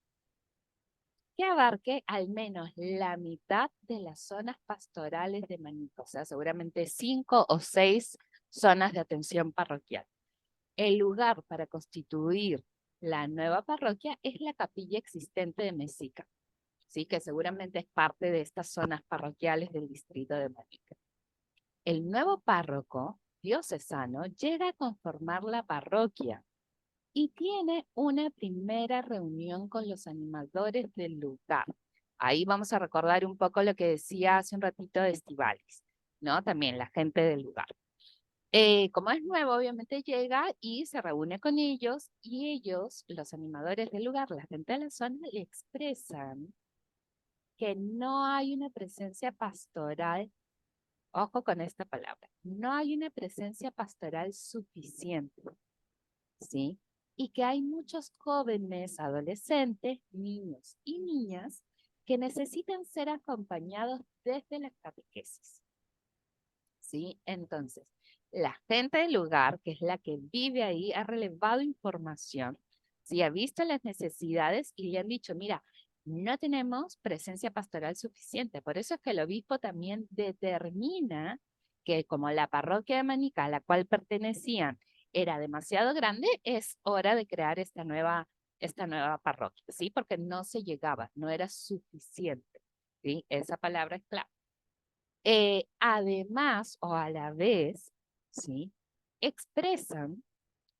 que abarque al menos la mitad de las zonas pastorales de Manica, o sea, seguramente 5 o 6 zonas de atención parroquial. El lugar para constituir la nueva parroquia es la capilla existente de Mexica, ¿sí? Que seguramente es parte de estas zonas parroquiales del distrito de Manica. El nuevo párroco diocesano llega a conformar la parroquia y tiene una primera reunión con los animadores del lugar. Ahí vamos a recordar un poco lo que decía hace un ratito de Estíbaliz, ¿no? También la gente del lugar. Como es nuevo, obviamente llega y se reúne con ellos y ellos, los animadores del lugar, la gente de la zona, le expresan que no hay una presencia pastoral, ojo con esta palabra, no hay una presencia pastoral suficiente, ¿sí? Y que hay muchos jóvenes, adolescentes, niños y niñas que necesitan ser acompañados desde la catequesis, ¿sí? Entonces, la gente del lugar, que es la que vive ahí, ha relevado información, ¿sí? Ha visto las necesidades y le han dicho, mira, no tenemos presencia pastoral suficiente. Por eso es que el obispo también determina que como la parroquia de Manica, a la cual pertenecían, era demasiado grande, es hora de crear esta nueva parroquia, ¿sí? Porque no se llegaba, no era suficiente, ¿sí? Esa palabra es clave. Además o a la vez, ¿sí? Expresan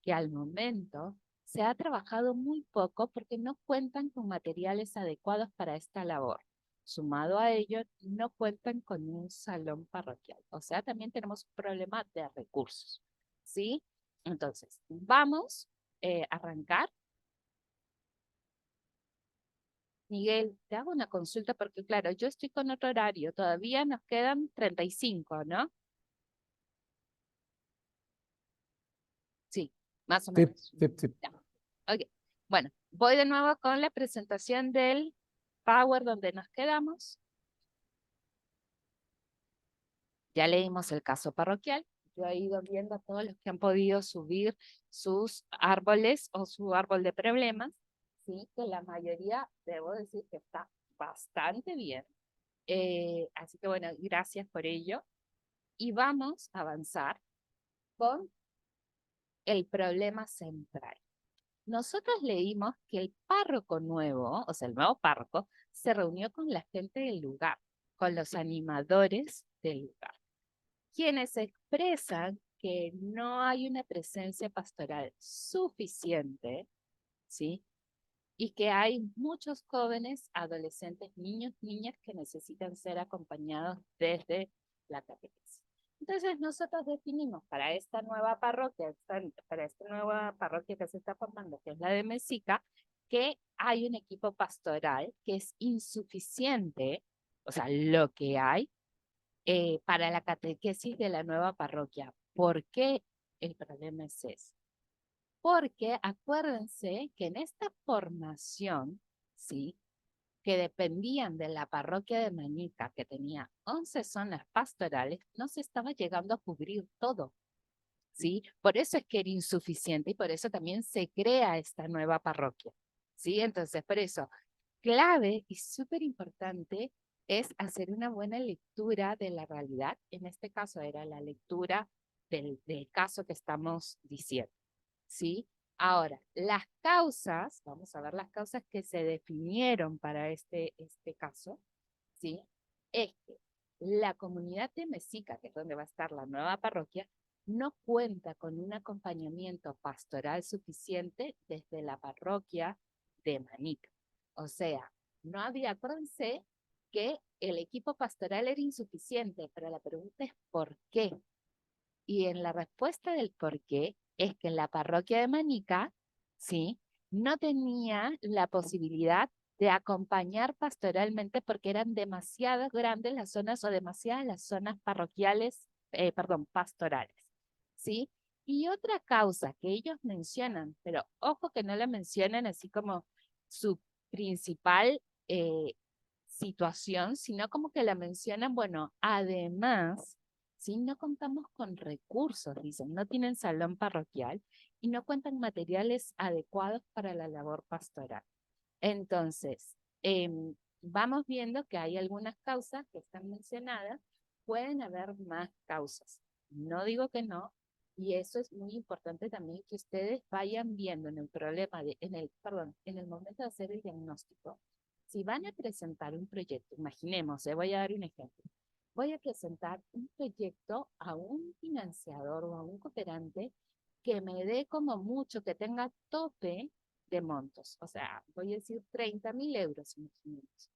que al momento se ha trabajado muy poco porque no cuentan con materiales adecuados para esta labor. Sumado a ello, no cuentan con un salón parroquial. O sea, también tenemos un problema de recursos, ¿sí? Entonces, vamos a arrancar. Miguel, te hago una consulta porque, claro, yo estoy con otro horario. Todavía nos quedan 35, ¿no? Sí, más o Sí, menos. sí, sí. Ya. Ok. Bueno, voy de nuevo con la presentación del Power donde nos quedamos. Ya leímos el caso parroquial. Yo he ido viendo a todos los que han podido subir sus árboles o su árbol de problemas. Sí, que la mayoría, debo decir que está bastante bien. Así que bueno, gracias por ello. Y vamos a avanzar con el problema central. Nosotros leímos que el párroco nuevo, o sea, el nuevo párroco, se reunió con la gente del lugar, con los animadores del lugar, quienes expresan que no hay una presencia pastoral suficiente, ¿sí? Y que hay muchos jóvenes, adolescentes, niños, niñas que necesitan ser acompañados desde la catequesis. Entonces nosotros definimos para esta nueva parroquia, para esta nueva parroquia que se está formando, que es la de Mexica, que hay un equipo pastoral que es insuficiente, o sea, lo que hay para la catequesis de la nueva parroquia. ¿Por qué el problema es ese? Porque acuérdense que en esta formación, ¿sí? Que dependían de la parroquia de Manica, que tenía 11 zonas pastorales, no se estaba llegando a cubrir todo, ¿sí? Por eso es que era insuficiente y por eso también se crea esta nueva parroquia, ¿sí? Entonces, por eso, clave y súper importante es hacer una buena lectura de la realidad. En este caso era la lectura del caso que estamos diciendo, ¿sí? Ahora, las causas, vamos a ver las causas que se definieron para este caso, ¿sí? Es que la comunidad de Mexica, que es donde va a estar la nueva parroquia, no cuenta con un acompañamiento pastoral suficiente desde la parroquia de Manica. O sea, no había, acuérdense que el equipo pastoral era insuficiente, pero la pregunta es ¿por qué? Y en la respuesta del por qué es que en la parroquia de Manica, ¿sí? No tenía la posibilidad de acompañar pastoralmente porque eran demasiado grandes las zonas o demasiadas las zonas parroquiales, pastorales, ¿sí? Y otra causa que ellos mencionan, pero ojo que no la mencionan así como su principal situación, sino como que la mencionan, bueno, además, ¿sí? No contamos con recursos, dicen, no tienen salón parroquial y no cuentan materiales adecuados para la labor pastoral. Entonces, vamos viendo que hay algunas causas que están mencionadas, pueden haber más causas. No digo que no, Y eso es muy importante también que ustedes vayan viendo en el problema, en el momento de hacer el diagnóstico. Si van a presentar un proyecto, imaginemos, voy a dar un ejemplo. Voy a presentar un proyecto a un financiador o a un cooperante que me dé como mucho, que tenga tope de montos. O sea, voy a decir 30.000 euros, imaginemos.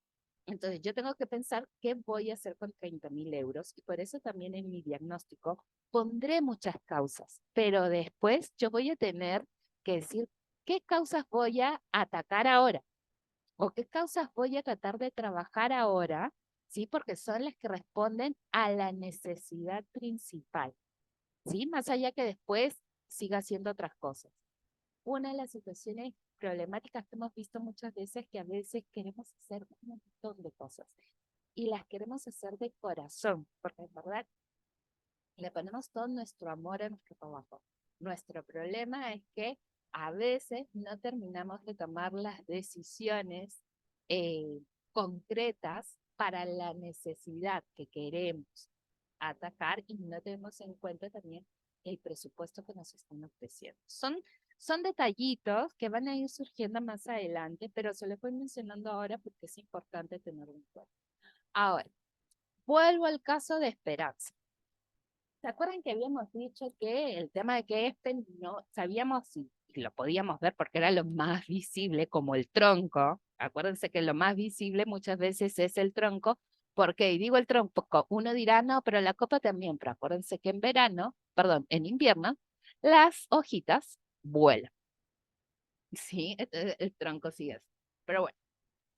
Entonces, yo tengo que pensar qué voy a hacer con 30.000 euros y por eso también en mi diagnóstico pondré muchas causas, pero después yo voy a tener que decir qué causas voy a atacar ahora o qué causas voy a tratar de trabajar ahora, ¿sí? Porque son las que responden a la necesidad principal, ¿sí? Más allá que después siga haciendo otras cosas. Una de las situaciones problemáticas que hemos visto muchas veces que a veces queremos hacer un montón de cosas y las queremos hacer de corazón, porque en verdad le ponemos todo nuestro amor a nuestro trabajo. Nuestro problema es que a veces no terminamos de tomar las decisiones eh, concretas para la necesidad que queremos atacar y no tenemos en cuenta también el presupuesto que nos están ofreciendo. Son detallitos que van a ir surgiendo más adelante, pero se los voy mencionando ahora porque es importante tenerlo en cuenta. Ahora, vuelvo al caso de Esperanza. ¿Se acuerdan que habíamos dicho que el tema de que no sabíamos si lo podíamos ver porque era lo más visible, como el tronco? Acuérdense que lo más visible muchas veces es el tronco, porque, y digo el tronco, uno dirá, no, pero la copa también, pero acuérdense que en verano, perdón, en invierno, las hojitas vuelan, ¿sí? El tronco sigue así. Pero bueno,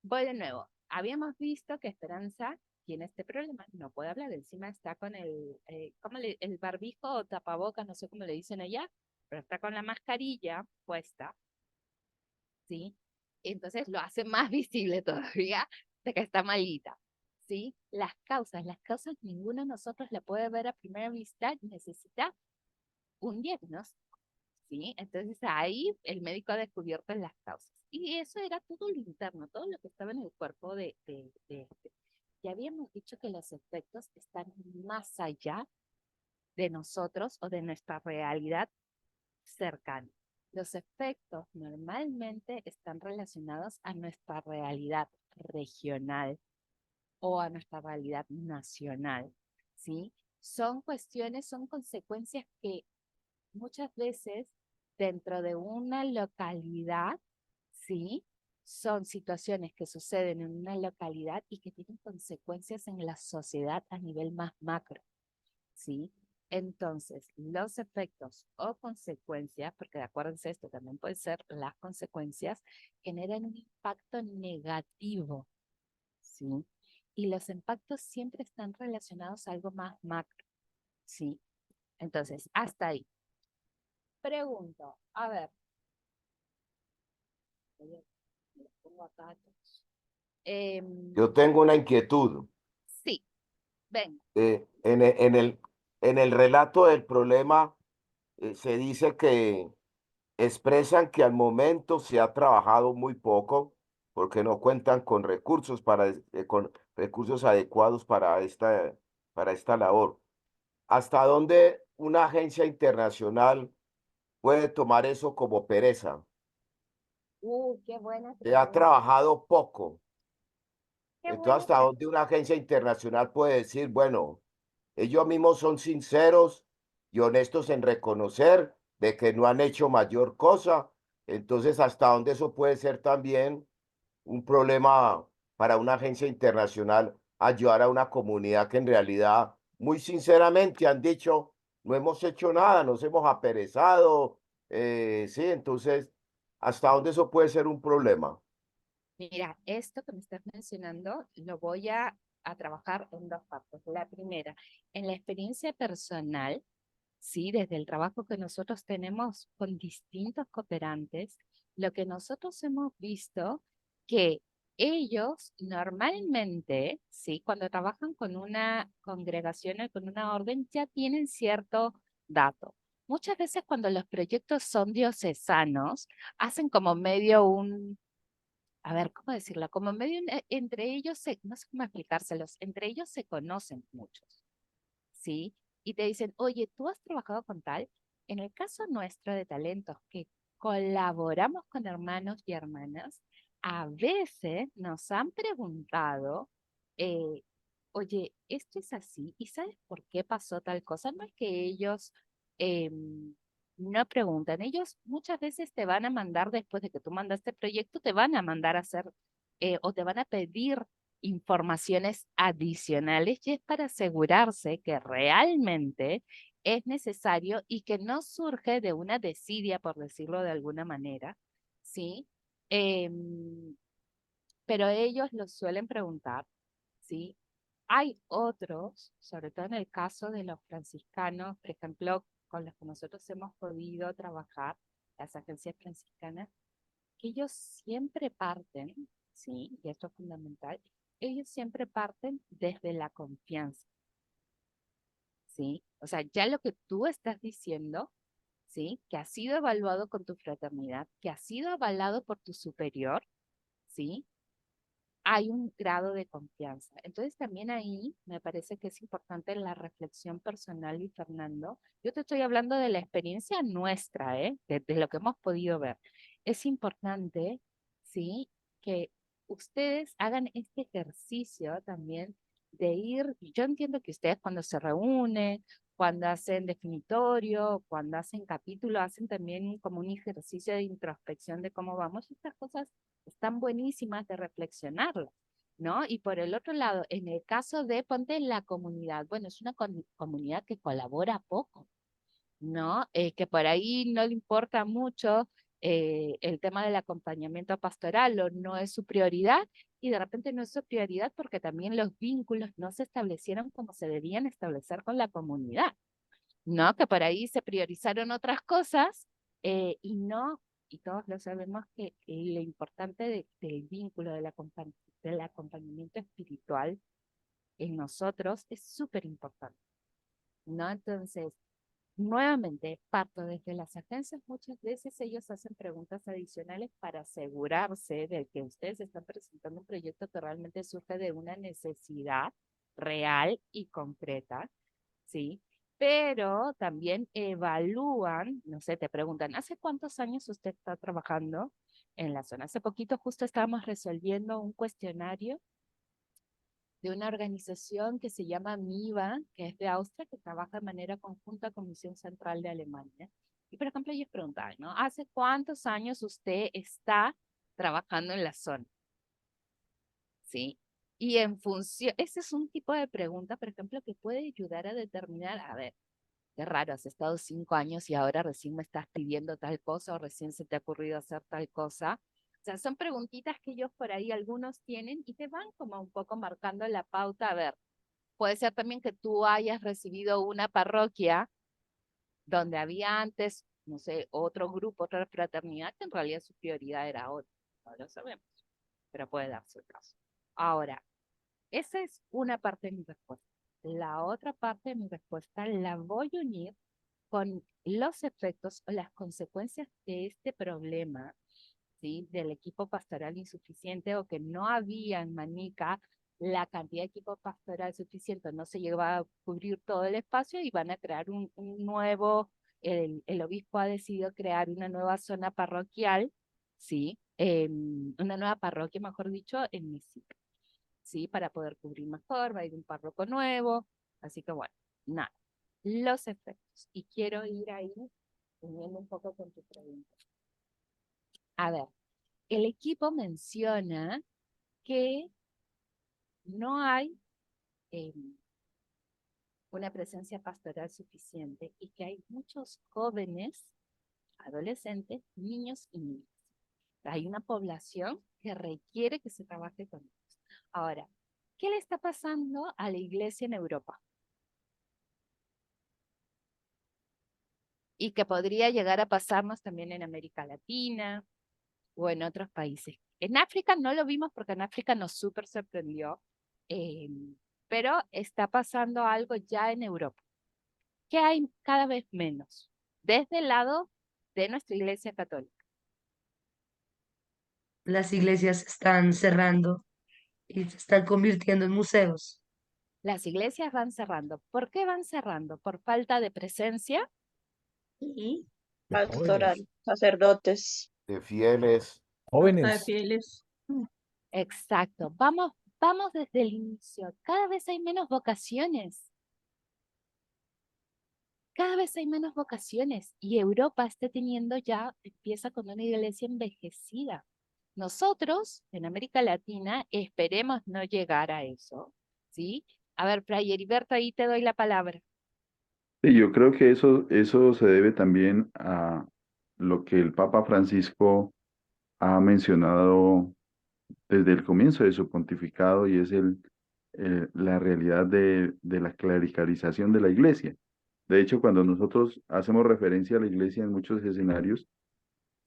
voy de nuevo. Habíamos visto que Esperanza tiene este problema, no puede hablar, encima está con el barbijo o tapaboca, no sé cómo le dicen allá, pero está con la mascarilla puesta, ¿sí? Entonces lo hace más visible todavía de que está malita, ¿sí? Las causas ninguno de nosotros la puede ver a primera vista, necesita un diagnóstico, ¿sí? Entonces ahí el médico ha descubierto las causas. Y eso era todo lo interno, todo lo que estaba en el cuerpo de este. Ya habíamos dicho que los efectos están más allá de nosotros o de nuestra realidad cercana. Los efectos normalmente están relacionados a nuestra realidad regional o a nuestra realidad nacional, ¿sí? Son cuestiones, son consecuencias que muchas veces dentro de una localidad, ¿sí? Son situaciones que suceden en una localidad y que tienen consecuencias en la sociedad a nivel más macro, ¿sí? Entonces, los efectos o consecuencias, porque acuérdense esto también puede ser las consecuencias, generan un impacto negativo, ¿sí? Y los impactos siempre están relacionados a algo más macro, ¿sí? Entonces, hasta ahí. Pregunto, a ver, me los pongo acá todos. Yo tengo una inquietud. Sí, ven, Eh, en e- en el relato del problema se dice que expresan que al momento se ha trabajado muy poco porque no cuentan con recursos con recursos adecuados para esta labor. ¿Hasta dónde una agencia internacional puede tomar eso como pereza? qué buena Se ha pregunta, trabajado poco. qué Entonces, buena ¿hasta pregunta. dónde una agencia internacional puede decir, bueno, ellos mismos son sinceros y honestos en reconocer de que no han hecho mayor cosa? Entonces, ¿hasta dónde eso puede ser también un problema para una agencia internacional ayudar a una comunidad que en realidad, muy sinceramente, han dicho, no hemos hecho nada, nos hemos aperezado? Sí, entonces, ¿hasta dónde eso puede ser un problema? Mira, esto que me estás mencionando lo voy a trabajar en dos partes. La primera, en la experiencia personal, sí, desde el trabajo que nosotros tenemos con distintos cooperantes, lo que nosotros hemos visto que ellos normalmente, sí, cuando trabajan con una congregación o con una orden, ya tienen cierto dato. Muchas veces cuando los proyectos son diocesanos, hacen como medio a ver, ¿cómo decirlo? Como medio entre ellos, no sé cómo explicárselos, entre ellos se conocen muchos, ¿sí? Y te dicen, oye, ¿tú has trabajado con tal? En el caso nuestro de talentos que colaboramos con hermanos y hermanas, a veces nos han preguntado, eh, oye, esto es así, ¿y sabes por qué pasó tal cosa? No es que ellos no preguntan, ellos muchas veces te van a mandar, después de que tú mandaste el proyecto, te van a mandar a hacer o te van a pedir informaciones adicionales y es para asegurarse que realmente es necesario y que no surge de una desidia, por decirlo de alguna manera, ¿sí? Pero ellos lo suelen preguntar, ¿sí? Hay otros, sobre todo en el caso de los franciscanos, por ejemplo, con los que nosotros hemos podido trabajar, las agencias franciscanas, que ellos siempre parten, ¿sí? Y esto es fundamental, ellos siempre parten desde la confianza, ¿sí? O sea, ya lo que tú estás diciendo, ¿sí? Que ha sido evaluado con tu fraternidad, que ha sido avalado por tu superior, ¿sí? Hay un grado de confianza. Entonces también ahí me parece que es importante la reflexión personal y Fernando. Yo te estoy hablando de la experiencia nuestra, ¿eh? De lo que hemos podido ver. Es importante, ¿sí? Que ustedes hagan este ejercicio también de ir, yo entiendo que ustedes cuando se reúnen, cuando hacen definitorio, cuando hacen capítulo, hacen también como un ejercicio de introspección de cómo vamos. Estas cosas están buenísimas de reflexionarlas, ¿no? Y por el otro lado, en el caso de, ponte en la comunidad, bueno, es una comunidad que colabora poco, ¿no? Que por ahí no le importa mucho el tema del acompañamiento pastoral o no es su prioridad y de repente no es su prioridad porque también los vínculos no se establecieron como se debían establecer con la comunidad, ¿no? Que por ahí se priorizaron otras cosas y no, y todos lo sabemos que lo importante del vínculo, del acompañamiento espiritual en nosotros es súper importante, ¿no? Entonces, nuevamente, parto desde las agencias, muchas veces ellos hacen preguntas adicionales para asegurarse de que ustedes están presentando un proyecto que realmente surge de una necesidad real y concreta, ¿sí? Pero también evalúan, no sé, te preguntan, ¿hace cuántos años usted está trabajando en la zona? Hace poquito justo estábamos resolviendo un cuestionario de una organización que se llama MIVA, que es de Austria, que trabaja de manera conjunta con Misión Central de Alemania. Y por ejemplo, ellos preguntaban, ¿no? ¿Hace cuántos años usted está trabajando en la zona? ¿Sí? Y en función, ese es un tipo de pregunta, por ejemplo, que puede ayudar a determinar, a ver, qué raro, has estado 5 años y ahora recién me estás pidiendo tal cosa o recién se te ha ocurrido hacer tal cosa. O sea, son preguntitas que ellos por ahí algunos tienen y te van como un poco marcando la pauta. A ver, puede ser también que tú hayas recibido una parroquia donde había antes, no sé, otro grupo, otra fraternidad, que en realidad su prioridad era otra. No lo sabemos, pero puede darse el caso. Ahora, esa es una parte de mi respuesta. La otra parte de mi respuesta la voy a unir con los efectos o las consecuencias de este problema, ¿sí? Del equipo pastoral insuficiente o que no había en Manica la cantidad de equipo pastoral suficiente, no se llegaba a cubrir todo el espacio y van a crear un nuevo, el obispo ha decidido crear una nueva zona parroquial, ¿sí? Una nueva parroquia, mejor dicho, en Misica, ¿sí? Para poder cubrir mejor, va a ir un párroco nuevo, así que bueno, nada, los efectos. Y quiero ir ahí uniendo un poco con tu pregunta. A ver, el equipo menciona que no hay eh, una presencia pastoral suficiente y que hay muchos jóvenes, adolescentes, niños y niñas. Hay una población que requiere que se trabaje con ellos. Ahora, ¿qué le está pasando a la iglesia en Europa? Y que podría llegar a pasarnos también en América Latina o en otros países. En África no lo vimos porque en África nos súper sorprendió, eh, pero está pasando algo ya en Europa, que hay cada vez menos, desde el lado de nuestra Iglesia Católica. Las iglesias se están cerrando y se están convirtiendo en museos. Las iglesias van cerrando. ¿Por qué van cerrando? ¿Por falta de presencia? Y de Pastoral, jóvenes, sacerdotes. de fieles. hasta de jóvenes. fieles. Exacto. Vamos desde el inicio. Cada vez hay menos vocaciones. Cada vez hay menos vocaciones y Europa está teniendo ya, empieza con una iglesia envejecida. Nosotros, en América Latina, esperemos no llegar a eso, ¿sí? A ver, Fray Heriberto, ahí te doy la palabra. Sí, yo creo que eso se debe también a lo que el Papa Francisco ha mencionado desde el comienzo de su pontificado y es la realidad de la clericalización de la iglesia. De hecho, cuando nosotros hacemos referencia a la iglesia en muchos escenarios,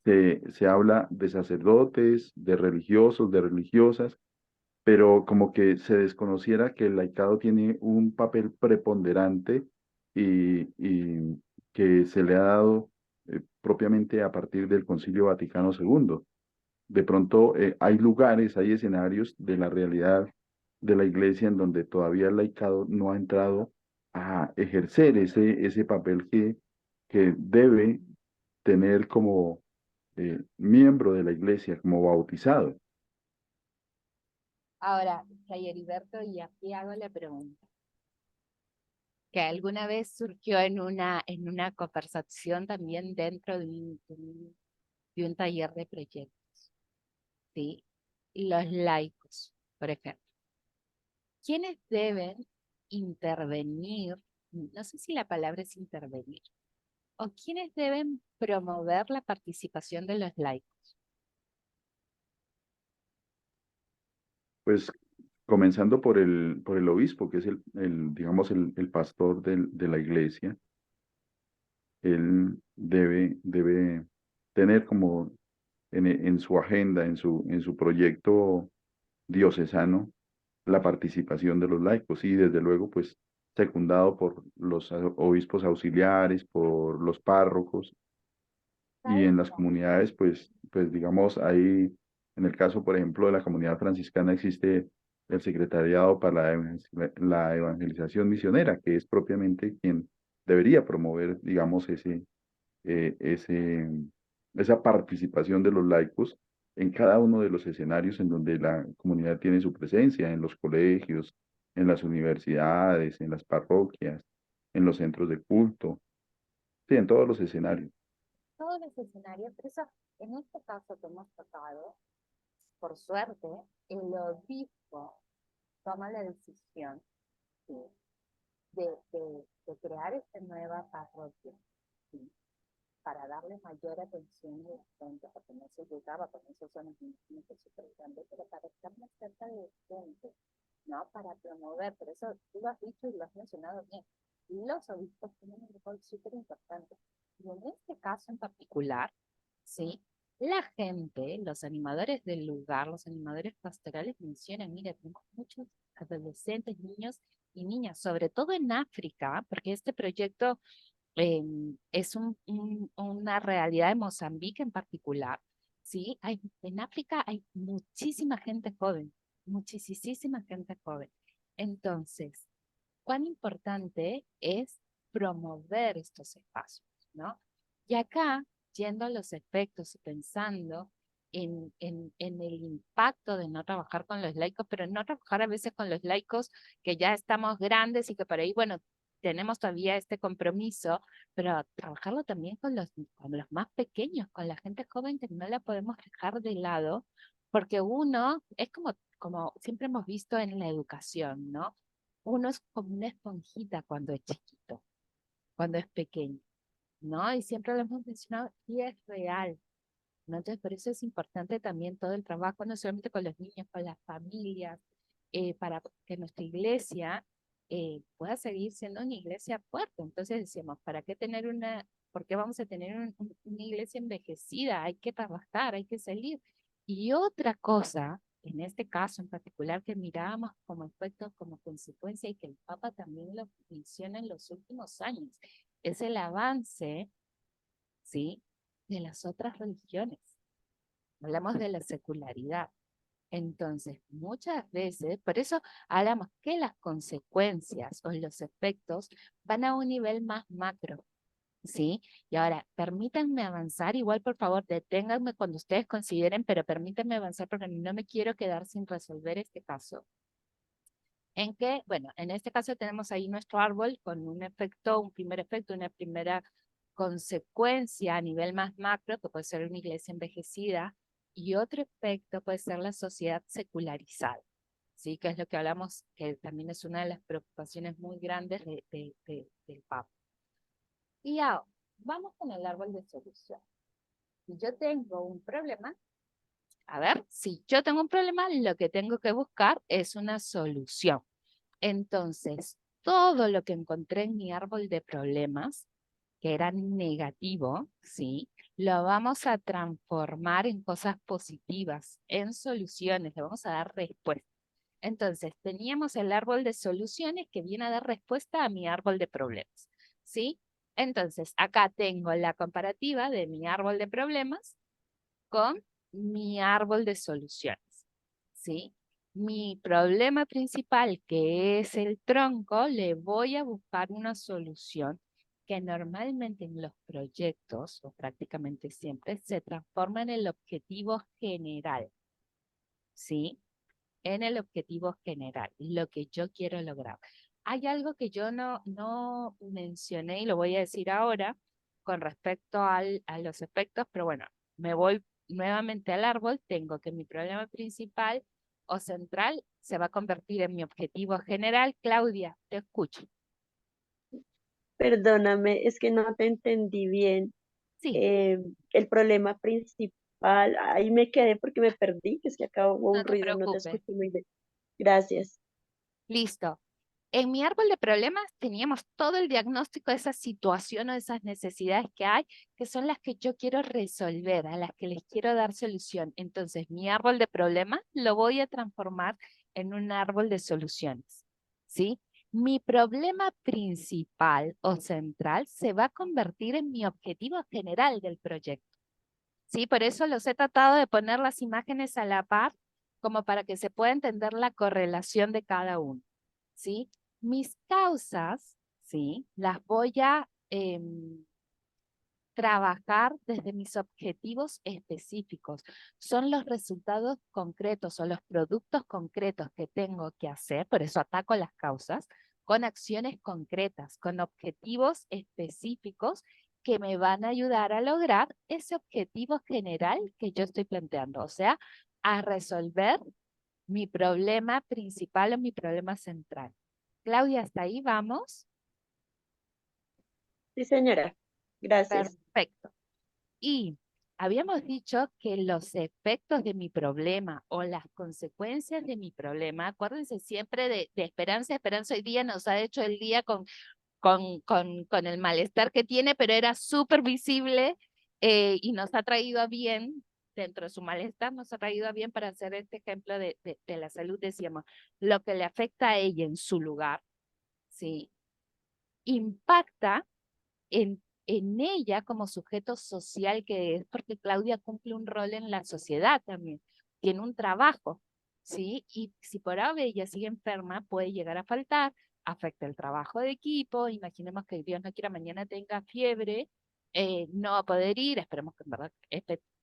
se habla de sacerdotes, de religiosos, de religiosas, pero como que se desconociera que el laicado tiene un papel preponderante y que se le ha dado propiamente a partir del Concilio Vaticano II. De pronto hay lugares, hay escenarios de la realidad de la iglesia en donde todavía el laicado no ha entrado a ejercer ese papel que debe tener como miembro de la iglesia, como bautizado. Ahora, Fray Heriberto, y aquí hago la pregunta, que alguna vez surgió en una conversación también dentro de un taller de proyectos, ¿sí? Los laicos, por ejemplo. ¿Quiénes deben intervenir? No sé si la palabra es intervenir, o quiénes deben promover la participación de los laicos. Pues comenzando por el obispo, que es digamos, el pastor de la iglesia, él debe tener como en su agenda, en su proyecto diocesano, la participación de los laicos y desde luego, pues, secundado por los obispos auxiliares, por los párrocos y ¿Sabes? en las comunidades, pues digamos, ahí, en el caso, por ejemplo, de la comunidad franciscana existe el Secretariado para la Evangelización Misionera, que es propiamente quien debería promover, digamos, eh, ese, esa participación de los laicos en cada uno de los escenarios en donde la comunidad tiene su presencia, en los colegios, en las universidades, en las parroquias, en los centros de culto, sí, en todos los escenarios. Todos los escenarios, pero eso, en este caso que hemos tocado, por suerte, el obispo toma la decisión, ¿sí?, de crear esta nueva parroquia, ¿sí?, para darle mayor atención a la gente, porque no se llegaba, con esos son los niños súper grandes, pero para estar más cerca de la gente, ¿no? Para promover, por eso tú lo has dicho y lo has mencionado bien, los obispos tienen un rol súper importante. Y en este caso en particular, ¿sí?, la gente, los animadores del lugar, los animadores pastorales mencionan, mira, tenemos muchos adolescentes, niños y niñas, sobre todo en África, porque este proyecto es una realidad de Mozambique en particular, ¿sí? En África hay muchísima gente joven, muchísima gente joven. Entonces, cuán importante es promover estos espacios, ¿no? Y acá, yendo a los efectos y pensando en el impacto de no trabajar con los laicos, pero no trabajar a veces con los laicos que ya estamos grandes y que por ahí, bueno, tenemos todavía este compromiso, pero trabajarlo también con los más pequeños, con la gente joven que no la podemos dejar de lado, porque uno es como siempre hemos visto en la educación, ¿no? Uno es como una esponjita cuando es chiquito, cuando es pequeño, ¿no? Y siempre lo hemos mencionado y es real, ¿no? Entonces, por eso es importante también todo el trabajo, no solamente con los niños, con las familias, para que nuestra iglesia pueda seguir siendo una iglesia fuerte. Entonces decíamos, ¿por qué vamos a tener una iglesia envejecida? Hay que trabajar, hay que salir. Y otra cosa, en este caso en particular, que mirábamos como efecto, como consecuencia, y que el Papa también lo menciona en los últimos años, es el avance, ¿sí?, de las otras religiones. Hablamos de la secularidad. Entonces, muchas veces, por eso hablamos que las consecuencias o los efectos van a un nivel más macro, ¿sí? Y ahora, permítanme avanzar, igual por favor, deténganme cuando ustedes consideren, pero permítanme avanzar porque no me quiero quedar sin resolver este caso. En que, bueno, en este caso tenemos ahí nuestro árbol con un efecto, un primer efecto, una primera consecuencia a nivel más macro, que puede ser una iglesia envejecida, y otro efecto puede ser la sociedad secularizada, ¿sí? Que es lo que hablamos, que también es una de las preocupaciones muy grandes del Papa. Y ahora, vamos con el árbol de solución. Si yo tengo un problema, a ver, si yo tengo un problema, lo que tengo que buscar es una solución. Entonces, todo lo que encontré en mi árbol de problemas, que era negativo, ¿sí? Lo vamos a transformar en cosas positivas, en soluciones, le vamos a dar respuesta. Entonces, teníamos el árbol de soluciones que viene a dar respuesta a mi árbol de problemas, ¿sí? Entonces, acá tengo la comparativa de mi árbol de problemas con mi árbol de soluciones, ¿sí? Mi problema principal, que es el tronco, le voy a buscar una solución que normalmente en los proyectos, o prácticamente siempre, se transforma en el objetivo general, ¿sí? En el objetivo general, lo que yo quiero lograr. Hay algo que yo no mencioné y lo voy a decir ahora con respecto a los efectos, pero bueno, me voy nuevamente al árbol, tengo que mi problema principal o central se va a convertir en mi objetivo general. Claudia, te escucho. Perdóname, es que no te entendí bien. Sí, Eh, el problema principal, ahí me quedé porque me perdí, que es que acá hubo no un te ruido, no te preocupes. escuché muy bien. Gracias. Listo. En mi árbol de problemas teníamos todo el diagnóstico de esa situación o de esas necesidades que hay, que son las que yo quiero resolver, a las que les quiero dar solución. Entonces, mi árbol de problemas lo voy a transformar en un árbol de soluciones, ¿sí? Mi problema principal o central se va a convertir en mi objetivo general del proyecto, ¿sí? Por eso los he tratado de poner las imágenes a la par, como para que se pueda entender la correlación de cada uno, ¿sí? Mis causas, ¿sí? Las voy a trabajar desde mis objetivos específicos. Son los resultados concretos o los productos concretos que tengo que hacer, por eso ataco las causas, con acciones concretas, con objetivos específicos que me van a ayudar a lograr ese objetivo general que yo estoy planteando, o sea, a resolver mi problema principal o mi problema central. Claudia, ¿hasta ahí vamos? Sí, señora. Gracias. Perfecto. Y habíamos dicho que los efectos de mi problema o las consecuencias de mi problema, acuérdense siempre de Esperanza. Esperanza hoy día nos ha hecho el día con el malestar que tiene, pero era súper visible y nos ha traído a bien, dentro de su malestar, nos ha traído a bien para hacer este ejemplo de la salud, decíamos, lo que le afecta a ella en su lugar, ¿sí? Impacta en ella como sujeto social que es, porque Claudia cumple un rol en la sociedad también, tiene un trabajo, ¿sí? Y si por ave ella sigue enferma, puede llegar a faltar, afecta el trabajo de equipo, imaginemos que Dios no quiera mañana tenga fiebre, no va a poder ir, esperemos que en verdad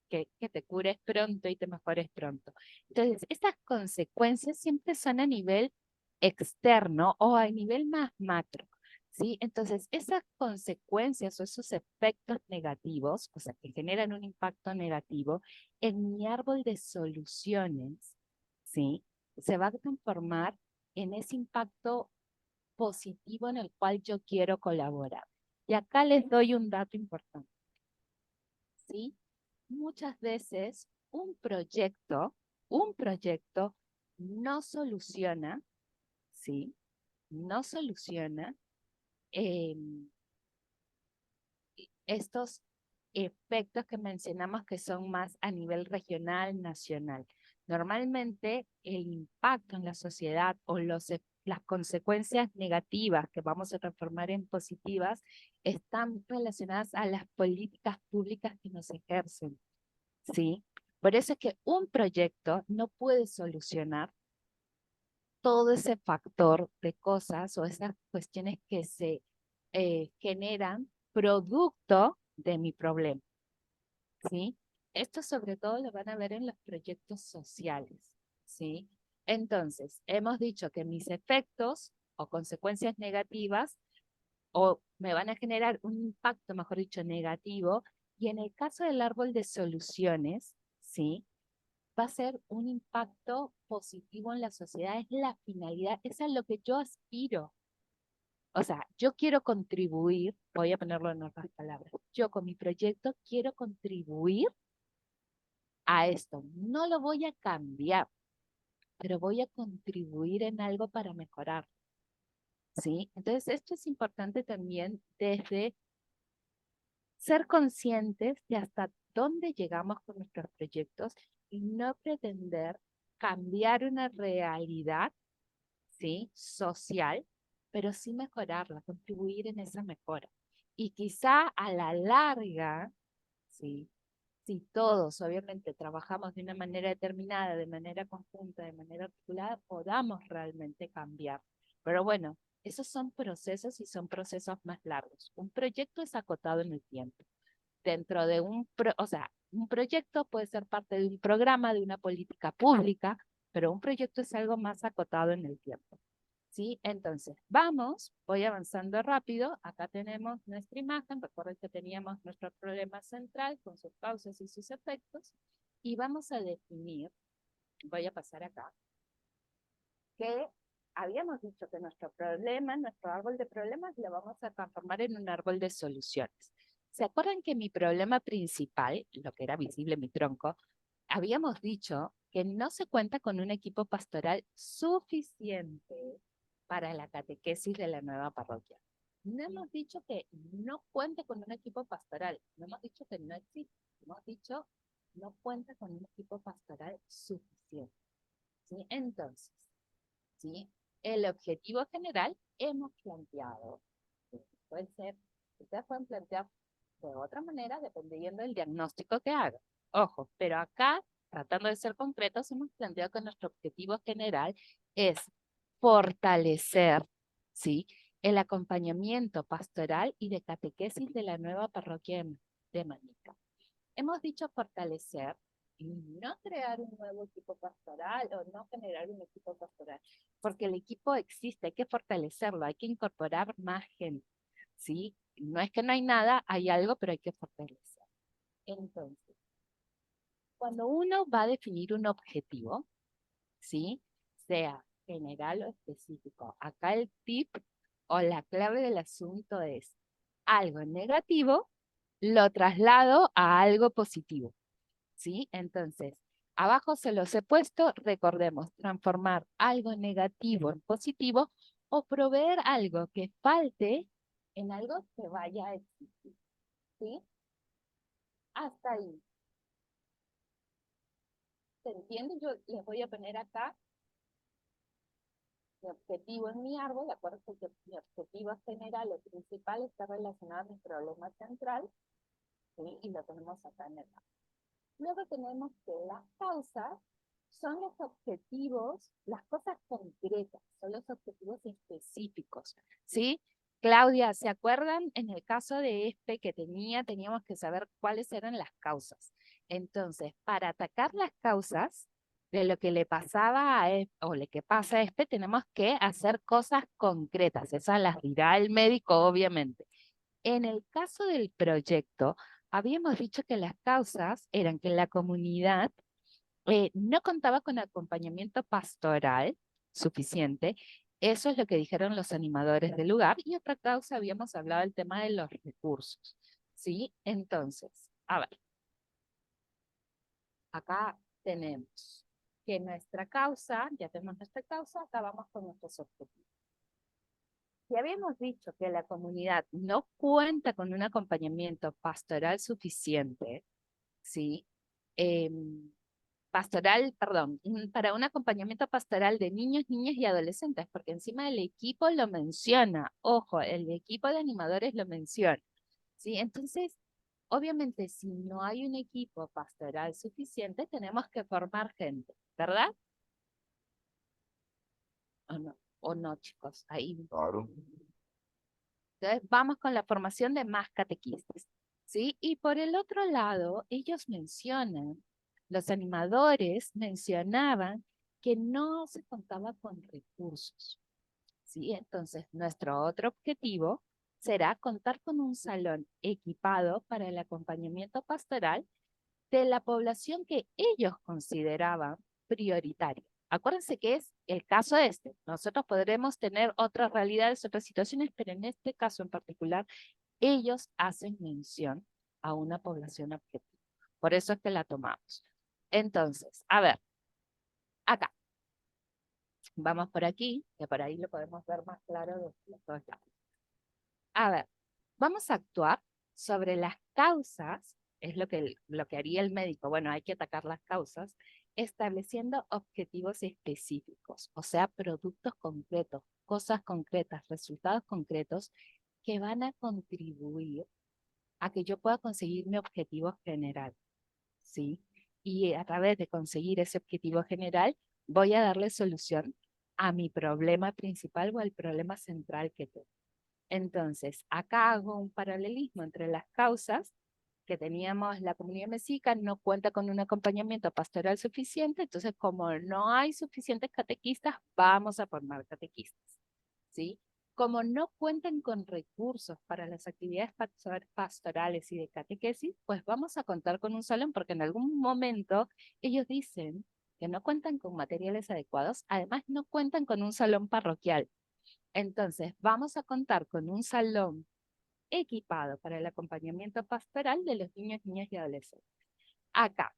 que te cures pronto y te mejores pronto. Entonces, estas consecuencias siempre son a nivel externo o a nivel más macro. ¿Sí? Entonces, esas consecuencias o esos efectos negativos, o sea, que generan un impacto negativo, en mi árbol de soluciones, ¿sí? Se va a transformar en ese impacto positivo en el cual yo quiero colaborar. Y acá les doy un dato importante, ¿sí? Muchas veces un proyecto no soluciona, ¿sí? No soluciona estos efectos que mencionamos que son más a nivel regional, nacional. Normalmente el impacto en la sociedad o las consecuencias negativas que vamos a transformar en positivas están relacionadas a las políticas públicas que nos ejercen, ¿sí? Por eso es que un proyecto no puede solucionar todo ese factor de cosas o esas cuestiones que se generan producto de mi problema, ¿sí? Esto sobre todo lo van a ver en los proyectos sociales, ¿sí? Entonces, hemos dicho que mis efectos o consecuencias negativas o me van a generar un impacto, mejor dicho, negativo, y en el caso del árbol de soluciones, ¿sí? Va a ser un impacto positivo en la sociedad, es la finalidad, es a lo que yo aspiro. O sea, yo quiero contribuir, voy a ponerlo en otras palabras, yo con mi proyecto quiero contribuir a esto. No lo voy a cambiar, pero voy a contribuir en algo para mejorar, ¿sí? Entonces, esto es importante también desde ser conscientes de hasta dónde llegamos con nuestros proyectos y no pretender cambiar una realidad, ¿sí? Social, pero sí mejorarla, contribuir en esa mejora. Y quizá a la larga, ¿sí? Si todos obviamente trabajamos de una manera determinada, de manera conjunta, de manera articulada, podamos realmente cambiar. Pero bueno, esos son procesos y son procesos más largos. Un proyecto es acotado en el tiempo. Dentro de o sea, un proyecto puede ser parte de un programa, de una política pública, pero un proyecto es algo más acotado en el tiempo. ¿Sí? Entonces, voy avanzando rápido. Acá tenemos nuestra imagen. Recuerden que teníamos nuestro problema central con sus causas y sus efectos. Y vamos a definir, voy a pasar acá, que habíamos dicho que nuestro problema, nuestro árbol de problemas, lo vamos a transformar en un árbol de soluciones. ¿Se acuerdan que mi problema principal, lo que era visible en mi tronco, habíamos dicho que no se cuenta con un equipo pastoral suficiente para la catequesis de la nueva parroquia? No hemos dicho que no cuente con un equipo pastoral, no hemos dicho que no existe, hemos dicho no cuenta con un equipo pastoral suficiente. ¿Sí? Entonces, ¿sí? El objetivo general hemos planteado. Puede ser, ustedes pueden plantear de otra manera dependiendo del diagnóstico que hagan. Ojo, pero acá, tratando de ser concretos, hemos planteado que nuestro objetivo general es fortalecer, ¿sí? El acompañamiento pastoral y de catequesis de la nueva parroquia de Manica. Hemos dicho fortalecer y no crear un nuevo equipo pastoral o no generar un equipo pastoral, porque el equipo existe, hay que fortalecerlo, hay que incorporar más gente, ¿sí? No es que no hay nada, hay algo, pero hay que fortalecer. Entonces, cuando uno va a definir un objetivo, ¿sí? Sea general o específico, acá el tip o la clave del asunto es algo negativo, lo traslado a algo positivo. ¿Sí? Entonces, abajo se los he puesto, recordemos, transformar algo negativo en positivo o proveer algo que falte en algo que vaya a existir. ¿Sí? Hasta ahí. ¿Se entiende? Yo les voy a poner acá mi objetivo en mi árbol. Acuérdense que mi objetivo general o principal está relacionado a mi problema central, ¿sí? Y lo tenemos acá en el árbol. Luego tenemos que las causas son los objetivos, las cosas concretas, son los objetivos específicos, ¿sí? Claudia, ¿se acuerdan en el caso de ESPE que teníamos que saber cuáles eran las causas? Entonces, para atacar las causas de lo que le pasaba a ESPE, o lo que pasa a ESPE, tenemos que hacer cosas concretas, esas las dirá el médico, obviamente. En el caso del proyecto, habíamos dicho que las causas eran que la comunidad no contaba con acompañamiento pastoral suficiente. Eso es lo que dijeron los animadores del lugar. Y otra causa, habíamos hablado del tema de los recursos. ¿Sí? Entonces, a ver. Acá tenemos que nuestra causa, ya tenemos nuestra causa, acá vamos con nuestros objetivos. Si habíamos dicho que la comunidad no cuenta con un acompañamiento pastoral suficiente, ¿sí? Para un acompañamiento pastoral de niños, niñas y adolescentes, porque encima el equipo lo menciona, ojo, el equipo de animadores lo menciona, ¿sí? Entonces, obviamente, si no hay un equipo pastoral suficiente, tenemos que formar gente, ¿verdad? ¿O no, chicos? Ahí. Claro. Entonces, vamos con la formación de más catequistas, ¿sí? Y por el otro lado, ellos mencionan, los animadores mencionaban que no se contaba con recursos, ¿sí? Entonces, nuestro otro objetivo será contar con un salón equipado para el acompañamiento pastoral de la población que ellos consideraban prioritaria. Acuérdense que es el caso este. Nosotros podremos tener otras realidades, otras situaciones, pero en este caso en particular, ellos hacen mención a una población objetiva. Por eso es que la tomamos. Entonces, a ver, acá. Vamos por aquí, que por ahí lo podemos ver más claro de los dos lados. A ver, vamos a actuar sobre las causas, es lo que haría el médico. Bueno, hay que atacar las causas, estableciendo objetivos específicos, o sea, productos concretos, cosas concretas, resultados concretos que van a contribuir a que yo pueda conseguir mi objetivo general, ¿sí? Y a través de conseguir ese objetivo general, voy a darle solución a mi problema principal o al problema central que tengo. Entonces, acá hago un paralelismo entre las causas que teníamos, la comunidad mexica no cuenta con un acompañamiento pastoral suficiente, entonces como no hay suficientes catequistas, vamos a formar catequistas, ¿sí? Como no cuentan con recursos para las actividades pastorales y de catequesis, pues vamos a contar con un salón porque en algún momento ellos dicen que no cuentan con materiales adecuados, además no cuentan con un salón parroquial. Entonces, vamos a contar con un salón equipado para el acompañamiento pastoral de los niños, niñas y adolescentes. Acá,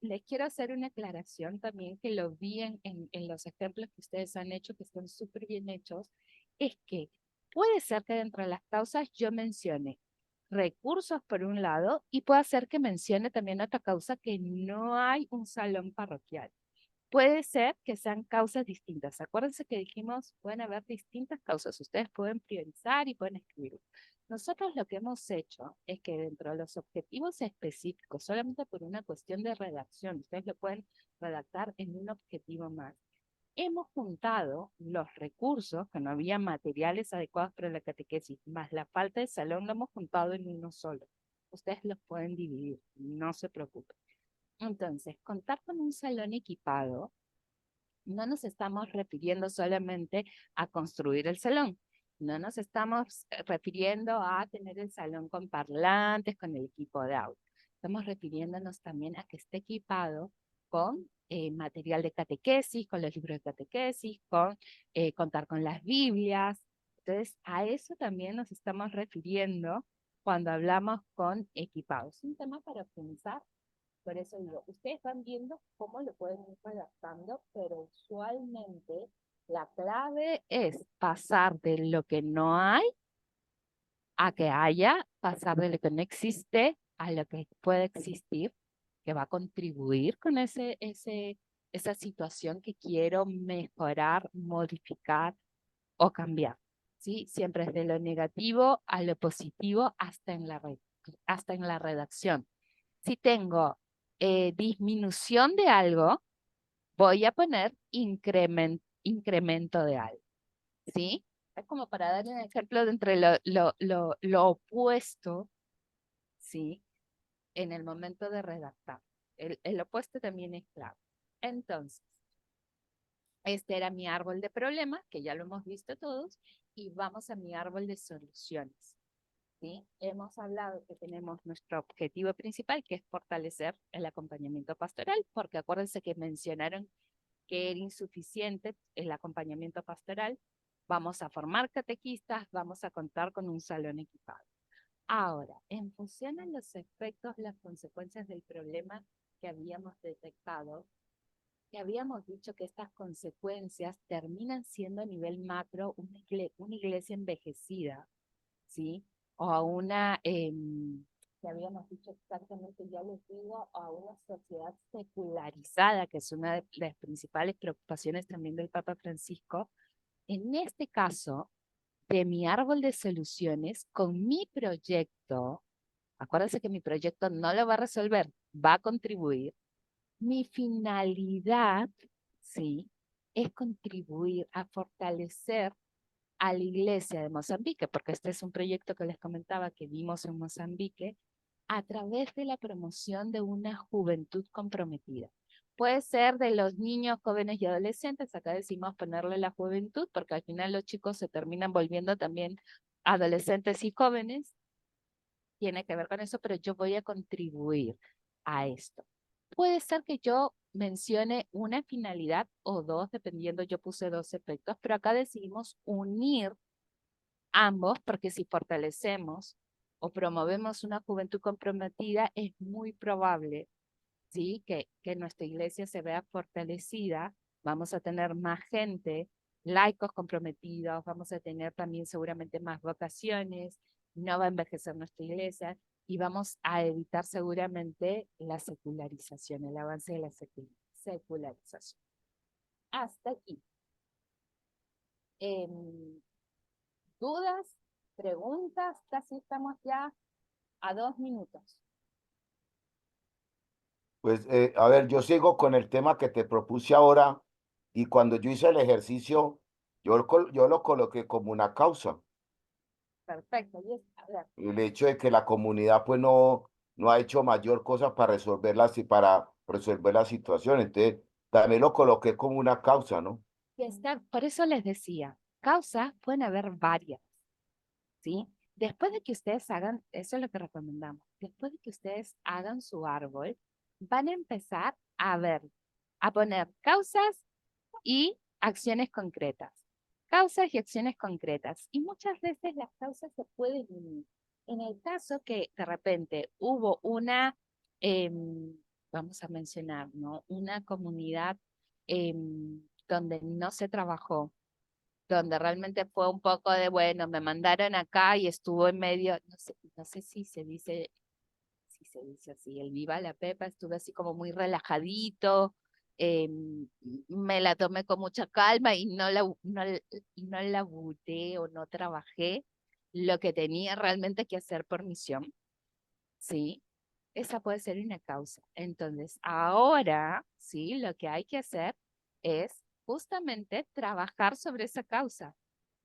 les quiero hacer una aclaración también que lo vi en los ejemplos que ustedes han hecho, que están súper bien hechos, es que puede ser que dentro de las causas yo mencione recursos por un lado y puede ser que mencione también otra causa que no hay un salón parroquial. Puede ser que sean causas distintas. Acuérdense que dijimos, pueden haber distintas causas. Ustedes pueden priorizar y pueden escribir. Nosotros lo que hemos hecho es que dentro de los objetivos específicos, solamente por una cuestión de redacción, ustedes lo pueden redactar en un objetivo más. Hemos juntado los recursos, que no había materiales adecuados para la catequesis, más la falta de salón, lo hemos juntado en uno solo. Ustedes los pueden dividir, no se preocupen. Entonces, contar con un salón equipado, no nos estamos refiriendo solamente a construir el salón, no nos estamos refiriendo a tener el salón con parlantes, con el equipo de audio. Estamos refiriéndonos también a que esté equipado con material de catequesis, con los libros de catequesis, con contar con las Biblias. Entonces, a eso también nos estamos refiriendo cuando hablamos con equipados. Es un tema para pensar. Por eso digo, ustedes van viendo cómo lo pueden ir redactando, pero usualmente la clave es pasar de lo que no hay a que haya, pasar de lo que no existe a lo que puede existir, que va a contribuir con esa situación que quiero mejorar, modificar o cambiar. ¿Sí? Siempre es de lo negativo a lo positivo hasta en la redacción. Si tengo disminución de algo, voy a poner incremento de algo, ¿sí? Es como para dar un ejemplo de entre lo opuesto, ¿sí? En el momento de redactar. El opuesto también es clave. Entonces, este era mi árbol de problemas, que ya lo hemos visto todos, y vamos a mi árbol de soluciones. ¿Sí? Hemos hablado que tenemos nuestro objetivo principal, que es fortalecer el acompañamiento pastoral, porque acuérdense que mencionaron que era insuficiente el acompañamiento pastoral. Vamos a formar catequistas, vamos a contar con un salón equipado. Ahora, en función a los efectos, las consecuencias del problema que habíamos detectado, que habíamos dicho que estas consecuencias terminan siendo a nivel macro una iglesia envejecida, ¿sí? O a una, que habíamos dicho exactamente, ya les digo, a una sociedad secularizada, que es una de las principales preocupaciones también del Papa Francisco. En este caso, de mi árbol de soluciones, con mi proyecto, acuérdense que mi proyecto no lo va a resolver, va a contribuir. Mi finalidad, ¿sí? Es contribuir a fortalecer a la iglesia de Mozambique, porque este es un proyecto que les comentaba que vimos en Mozambique, a través de la promoción de una juventud comprometida. Puede ser de los niños, jóvenes y adolescentes, acá decimos ponerle la juventud, porque al final los chicos se terminan volviendo también adolescentes y jóvenes, tiene que ver con eso, pero yo voy a contribuir a esto. Puede ser que yo mencione una finalidad o dos, dependiendo, yo puse 2 efectos, pero acá decidimos unir ambos, porque si fortalecemos o promovemos una juventud comprometida, es muy probable, ¿sí? que nuestra iglesia se vea fortalecida, vamos a tener más gente, laicos comprometidos, vamos a tener también seguramente más vocaciones, no va a envejecer nuestra iglesia y vamos a evitar seguramente la secularización, el avance de la secularización. Hasta aquí. ¿Dudas? ¿Preguntas? Casi estamos ya a 2 minutos. Pues, a ver, yo sigo con el tema que te propuse ahora y cuando yo hice el ejercicio, yo lo coloqué como una causa. Perfecto. A ver, El hecho de que la comunidad pues no ha hecho mayor cosa para resolver la situación. Entonces, también lo coloqué como una causa, ¿no? por eso les decía, causas pueden haber varias, ¿sí? Después de que ustedes hagan, eso es lo que recomendamos, después de que ustedes hagan su árbol, van a empezar a ver, a poner causas y acciones concretas. Causas y acciones concretas. Y muchas veces las causas se pueden unir. En el caso que de repente hubo una, vamos a mencionar, ¿no? Una comunidad donde no se trabajó, donde realmente fue un poco de, bueno, me mandaron acá y estuvo en medio, no sé si se dice así, el viva la pepa, estuve así como muy relajadito, me la tomé con mucha calma y no laburé o no trabajé lo que tenía realmente que hacer por misión, ¿sí? Esa puede ser una causa. Entonces, ahora, sí, lo que hay que hacer es justamente trabajar sobre esa causa.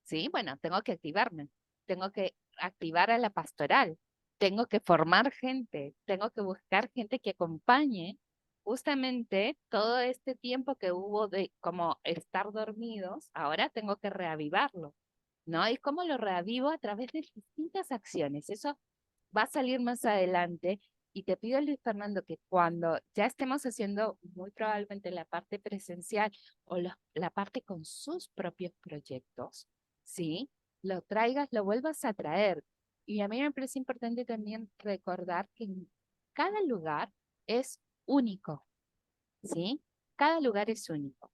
Sí, bueno, tengo que activarme, tengo que activar a la pastoral, tengo que formar gente, tengo que buscar gente que acompañe justamente todo este tiempo que hubo de como estar dormidos, ahora tengo que reavivarlo, ¿no? ¿Y cómo lo reavivo? A través de distintas acciones. Eso va a salir más adelante. Y te pido, Luis Fernando, que cuando ya estemos haciendo muy probablemente la parte presencial o la parte con sus propios proyectos, ¿sí? Lo traigas, lo vuelvas a traer. Y a mí me parece importante también recordar que cada lugar es único, ¿sí? Cada lugar es único.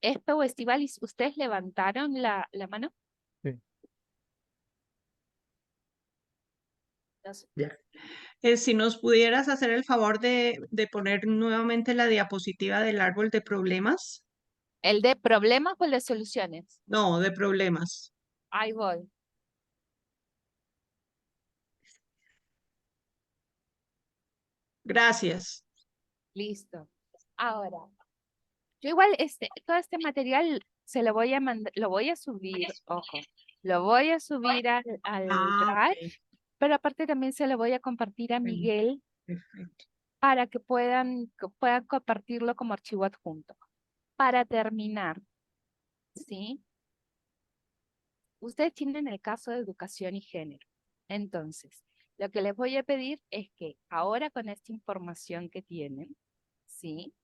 Esto, Estivalis, ¿ustedes levantaron la mano? Sí. No sé. Ya. Si nos pudieras hacer el favor de poner nuevamente la diapositiva del árbol de problemas. ¿El de problemas o el de soluciones? No, de problemas. Ahí voy. Gracias. Listo. Ahora, yo igual todo este material se lo voy a mandar, lo voy a subir, ojo, lo voy a subir al Drive, Ok. pero aparte también se lo voy a compartir a Bueno, Miguel perfecto. para que puedan compartirlo como archivo adjunto. Para terminar, ¿sí? Ustedes tienen el caso de educación y género. Entonces, lo que les voy a pedir es que ahora con esta información que tienen, ¿sí?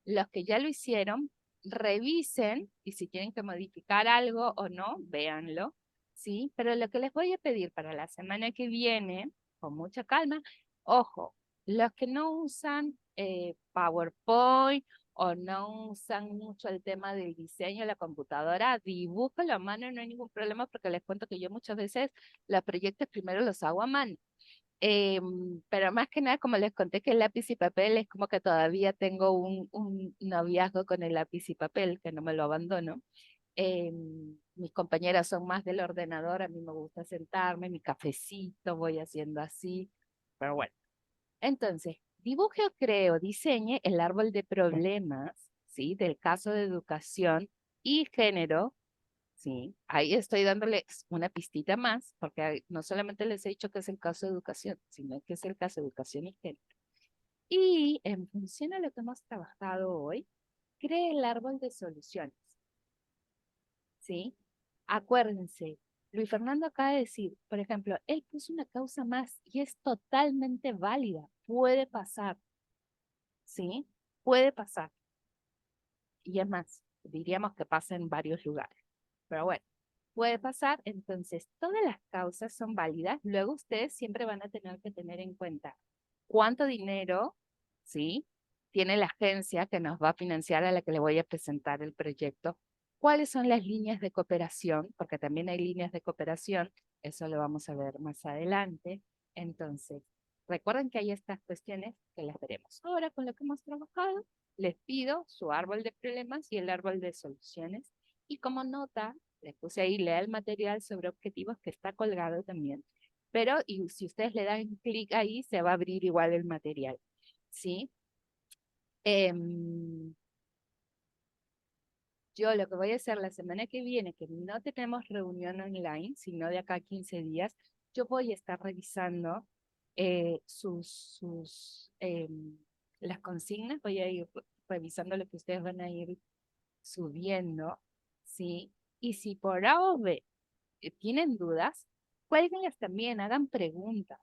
Los que ya lo hicieron, revisen y si tienen que modificar algo o no, véanlo, ¿sí? Pero lo que les voy a pedir para la semana que viene, con mucha calma, ojo, los que no usan PowerPoint o no usan mucho el tema del diseño de la computadora, dibújalo a mano, no hay ningún problema porque les cuento que yo muchas veces los proyectos primero los hago a mano. Pero más que nada, como les conté que el lápiz y papel es como que todavía tengo un noviazgo con el lápiz y papel, que no me lo abandono. Mis compañeras son más del ordenador, a mí me gusta sentarme, mi cafecito, voy haciendo así, pero bueno. Entonces, dibuje o creo, diseñe el árbol de problemas, ¿sí? Del caso de educación y género ¿sí? Ahí estoy dándoles una pistita más, porque no solamente les he dicho que es el caso de educación, sino que es el caso de educación y género. Y en función a lo que hemos trabajado hoy, cree el árbol de soluciones, ¿sí? Acuérdense, Luis Fernando acaba de decir, por ejemplo, él puso una causa más y es totalmente válida, puede pasar, ¿sí? Puede pasar. Y es más, diríamos que pasa en varios lugares. Pero bueno, puede pasar, entonces todas las causas son válidas. Luego ustedes siempre van a tener que tener en cuenta cuánto dinero, ¿sí? Tiene la agencia que nos va a financiar a la que le voy a presentar el proyecto. ¿Cuáles son las líneas de cooperación? Porque también hay líneas de cooperación. Eso lo vamos a ver más adelante. Entonces, recuerden que hay estas cuestiones que las veremos. Ahora, con lo que hemos trabajado, les pido su árbol de problemas y el árbol de soluciones. Y como nota, les puse ahí, lea el material sobre objetivos que está colgado también. Pero y si ustedes le dan clic ahí, se va a abrir igual el material. ¿Sí? Yo lo que voy a hacer la semana que viene, que no tenemos reunión online, sino de acá a 15 días, yo voy a estar revisando las consignas, voy a ir revisando lo que ustedes van a ir subiendo, ¿sí? Y si por A o B tienen dudas, cuélguenlas también, hagan preguntas,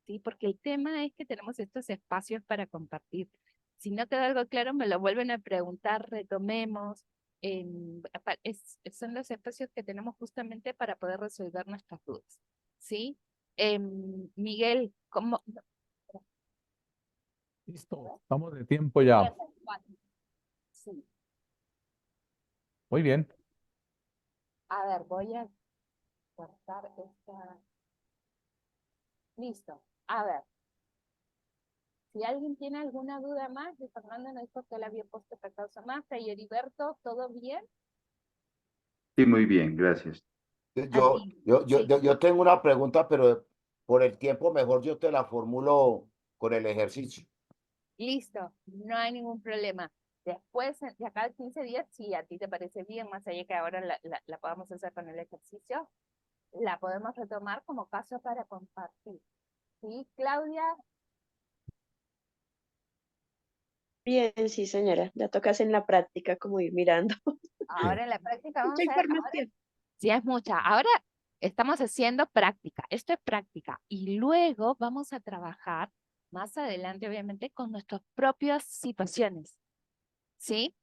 ¿sí? Porque el tema es que tenemos estos espacios para compartir. Si no queda algo claro, me lo vuelven a preguntar, retomemos. Son los espacios que tenemos justamente para poder resolver nuestras dudas, ¿sí? Miguel, ¿cómo? Listo, estamos de tiempo ya. Sí. Muy bien. A ver, voy a cortar esta. Listo. A ver. Si alguien tiene alguna duda más, de Fernando no dijo que él había puesto otra causa más. Y Heriberto, ¿todo bien? Sí, muy bien, gracias. A Yo, ti. yo, yo, Sí. yo, yo tengo una pregunta, pero por el tiempo mejor yo te la formulo con el ejercicio. Listo, no hay ningún problema. Después, de acá a 15 días, si a ti te parece bien, más allá que ahora la podamos hacer con el ejercicio, la podemos retomar como caso para compartir. ¿Sí, Claudia? Bien, sí, señora. Ya tocas en la práctica como ir mirando. Ahora en la práctica Mucha vamos a ver, ahora información. sí es mucha. Ahora estamos haciendo práctica, esto es práctica. Y luego vamos a trabajar más adelante, obviamente, con nuestras propias situaciones. ¿Sí?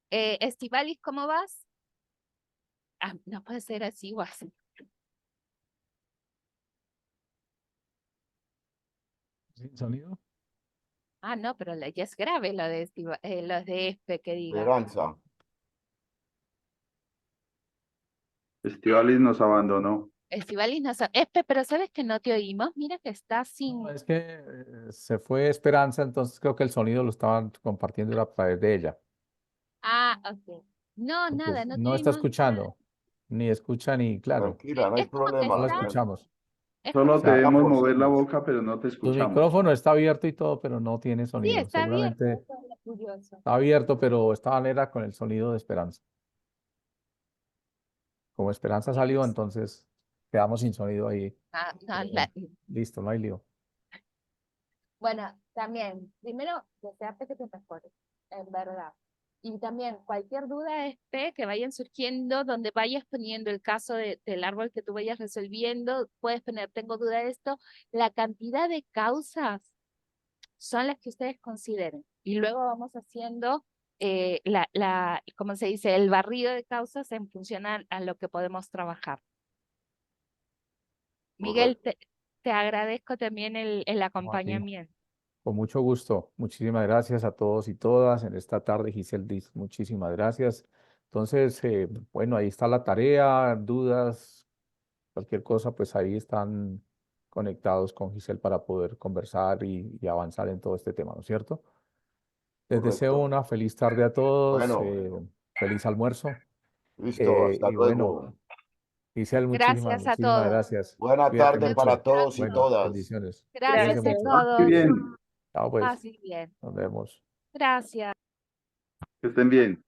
Estivalis, ¿cómo vas? Ah, no puede ser así o así. ¿Sin sonido? Ah, no, pero ya es grave lo de ESPE que diga. Esperanza. Estivalis nos abandonó. Estivalis no sabe. ESPE, pero ¿sabes que no te oímos? Mira que está No, sin. es que se fue Esperanza, entonces creo que el sonido lo estaban compartiendo a través de ella. Ah, ok. No, nada, Entonces, no te no está oímos nada. escuchando, ni escucha ni claro, Tranquila, no hay Es como que no problema. la está, escuchamos. es como Solo que te Está, vemos La mover la forcemos. boca, pero no te tu escuchamos. micrófono está abierto y todo, pero no tiene sí, sonido. está abierto, Seguramente eso es lo curioso. está abierto, pero esta manera con el sonido de Esperanza. Como Esperanza salió, Listo. entonces quedamos sin sonido ahí. Ah, no, Pero bueno, listo, no hay lío. bueno, también, primero, desearte que te mejores, en verdad. Y también, cualquier duda que vayan surgiendo, donde vayas poniendo el caso del árbol que tú vayas resolviendo, puedes poner, tengo duda de esto, la cantidad de causas son las que ustedes consideren. Y luego vamos haciendo, ¿cómo se dice? El barrido de causas en función a lo que podemos trabajar. Miguel, Correcto. te agradezco también el No, a ti. acompañamiento. Con mucho gusto. Muchísimas gracias a todos y todas en esta tarde, Giselle Diz. Muchísimas gracias. Entonces, bueno, ahí está la tarea, dudas, cualquier cosa, pues ahí están conectados con Giselle para poder conversar y avanzar en todo este tema, ¿no es cierto? Les deseo Correcto. una feliz tarde a todos, Bueno, feliz almuerzo. listo, hasta Y bueno, luego. Giselle, muchísimas, Gracias a muchísimas todos. gracias. Buena Cuídate tarde Nos vemos para mucho. todos y pronto. Bueno, todas. bendiciones. Cuídense Gracias a Gracias. mucho. Muy todos. bien, Chao, pues. Así bien. Nos vemos. Gracias. que estén bien.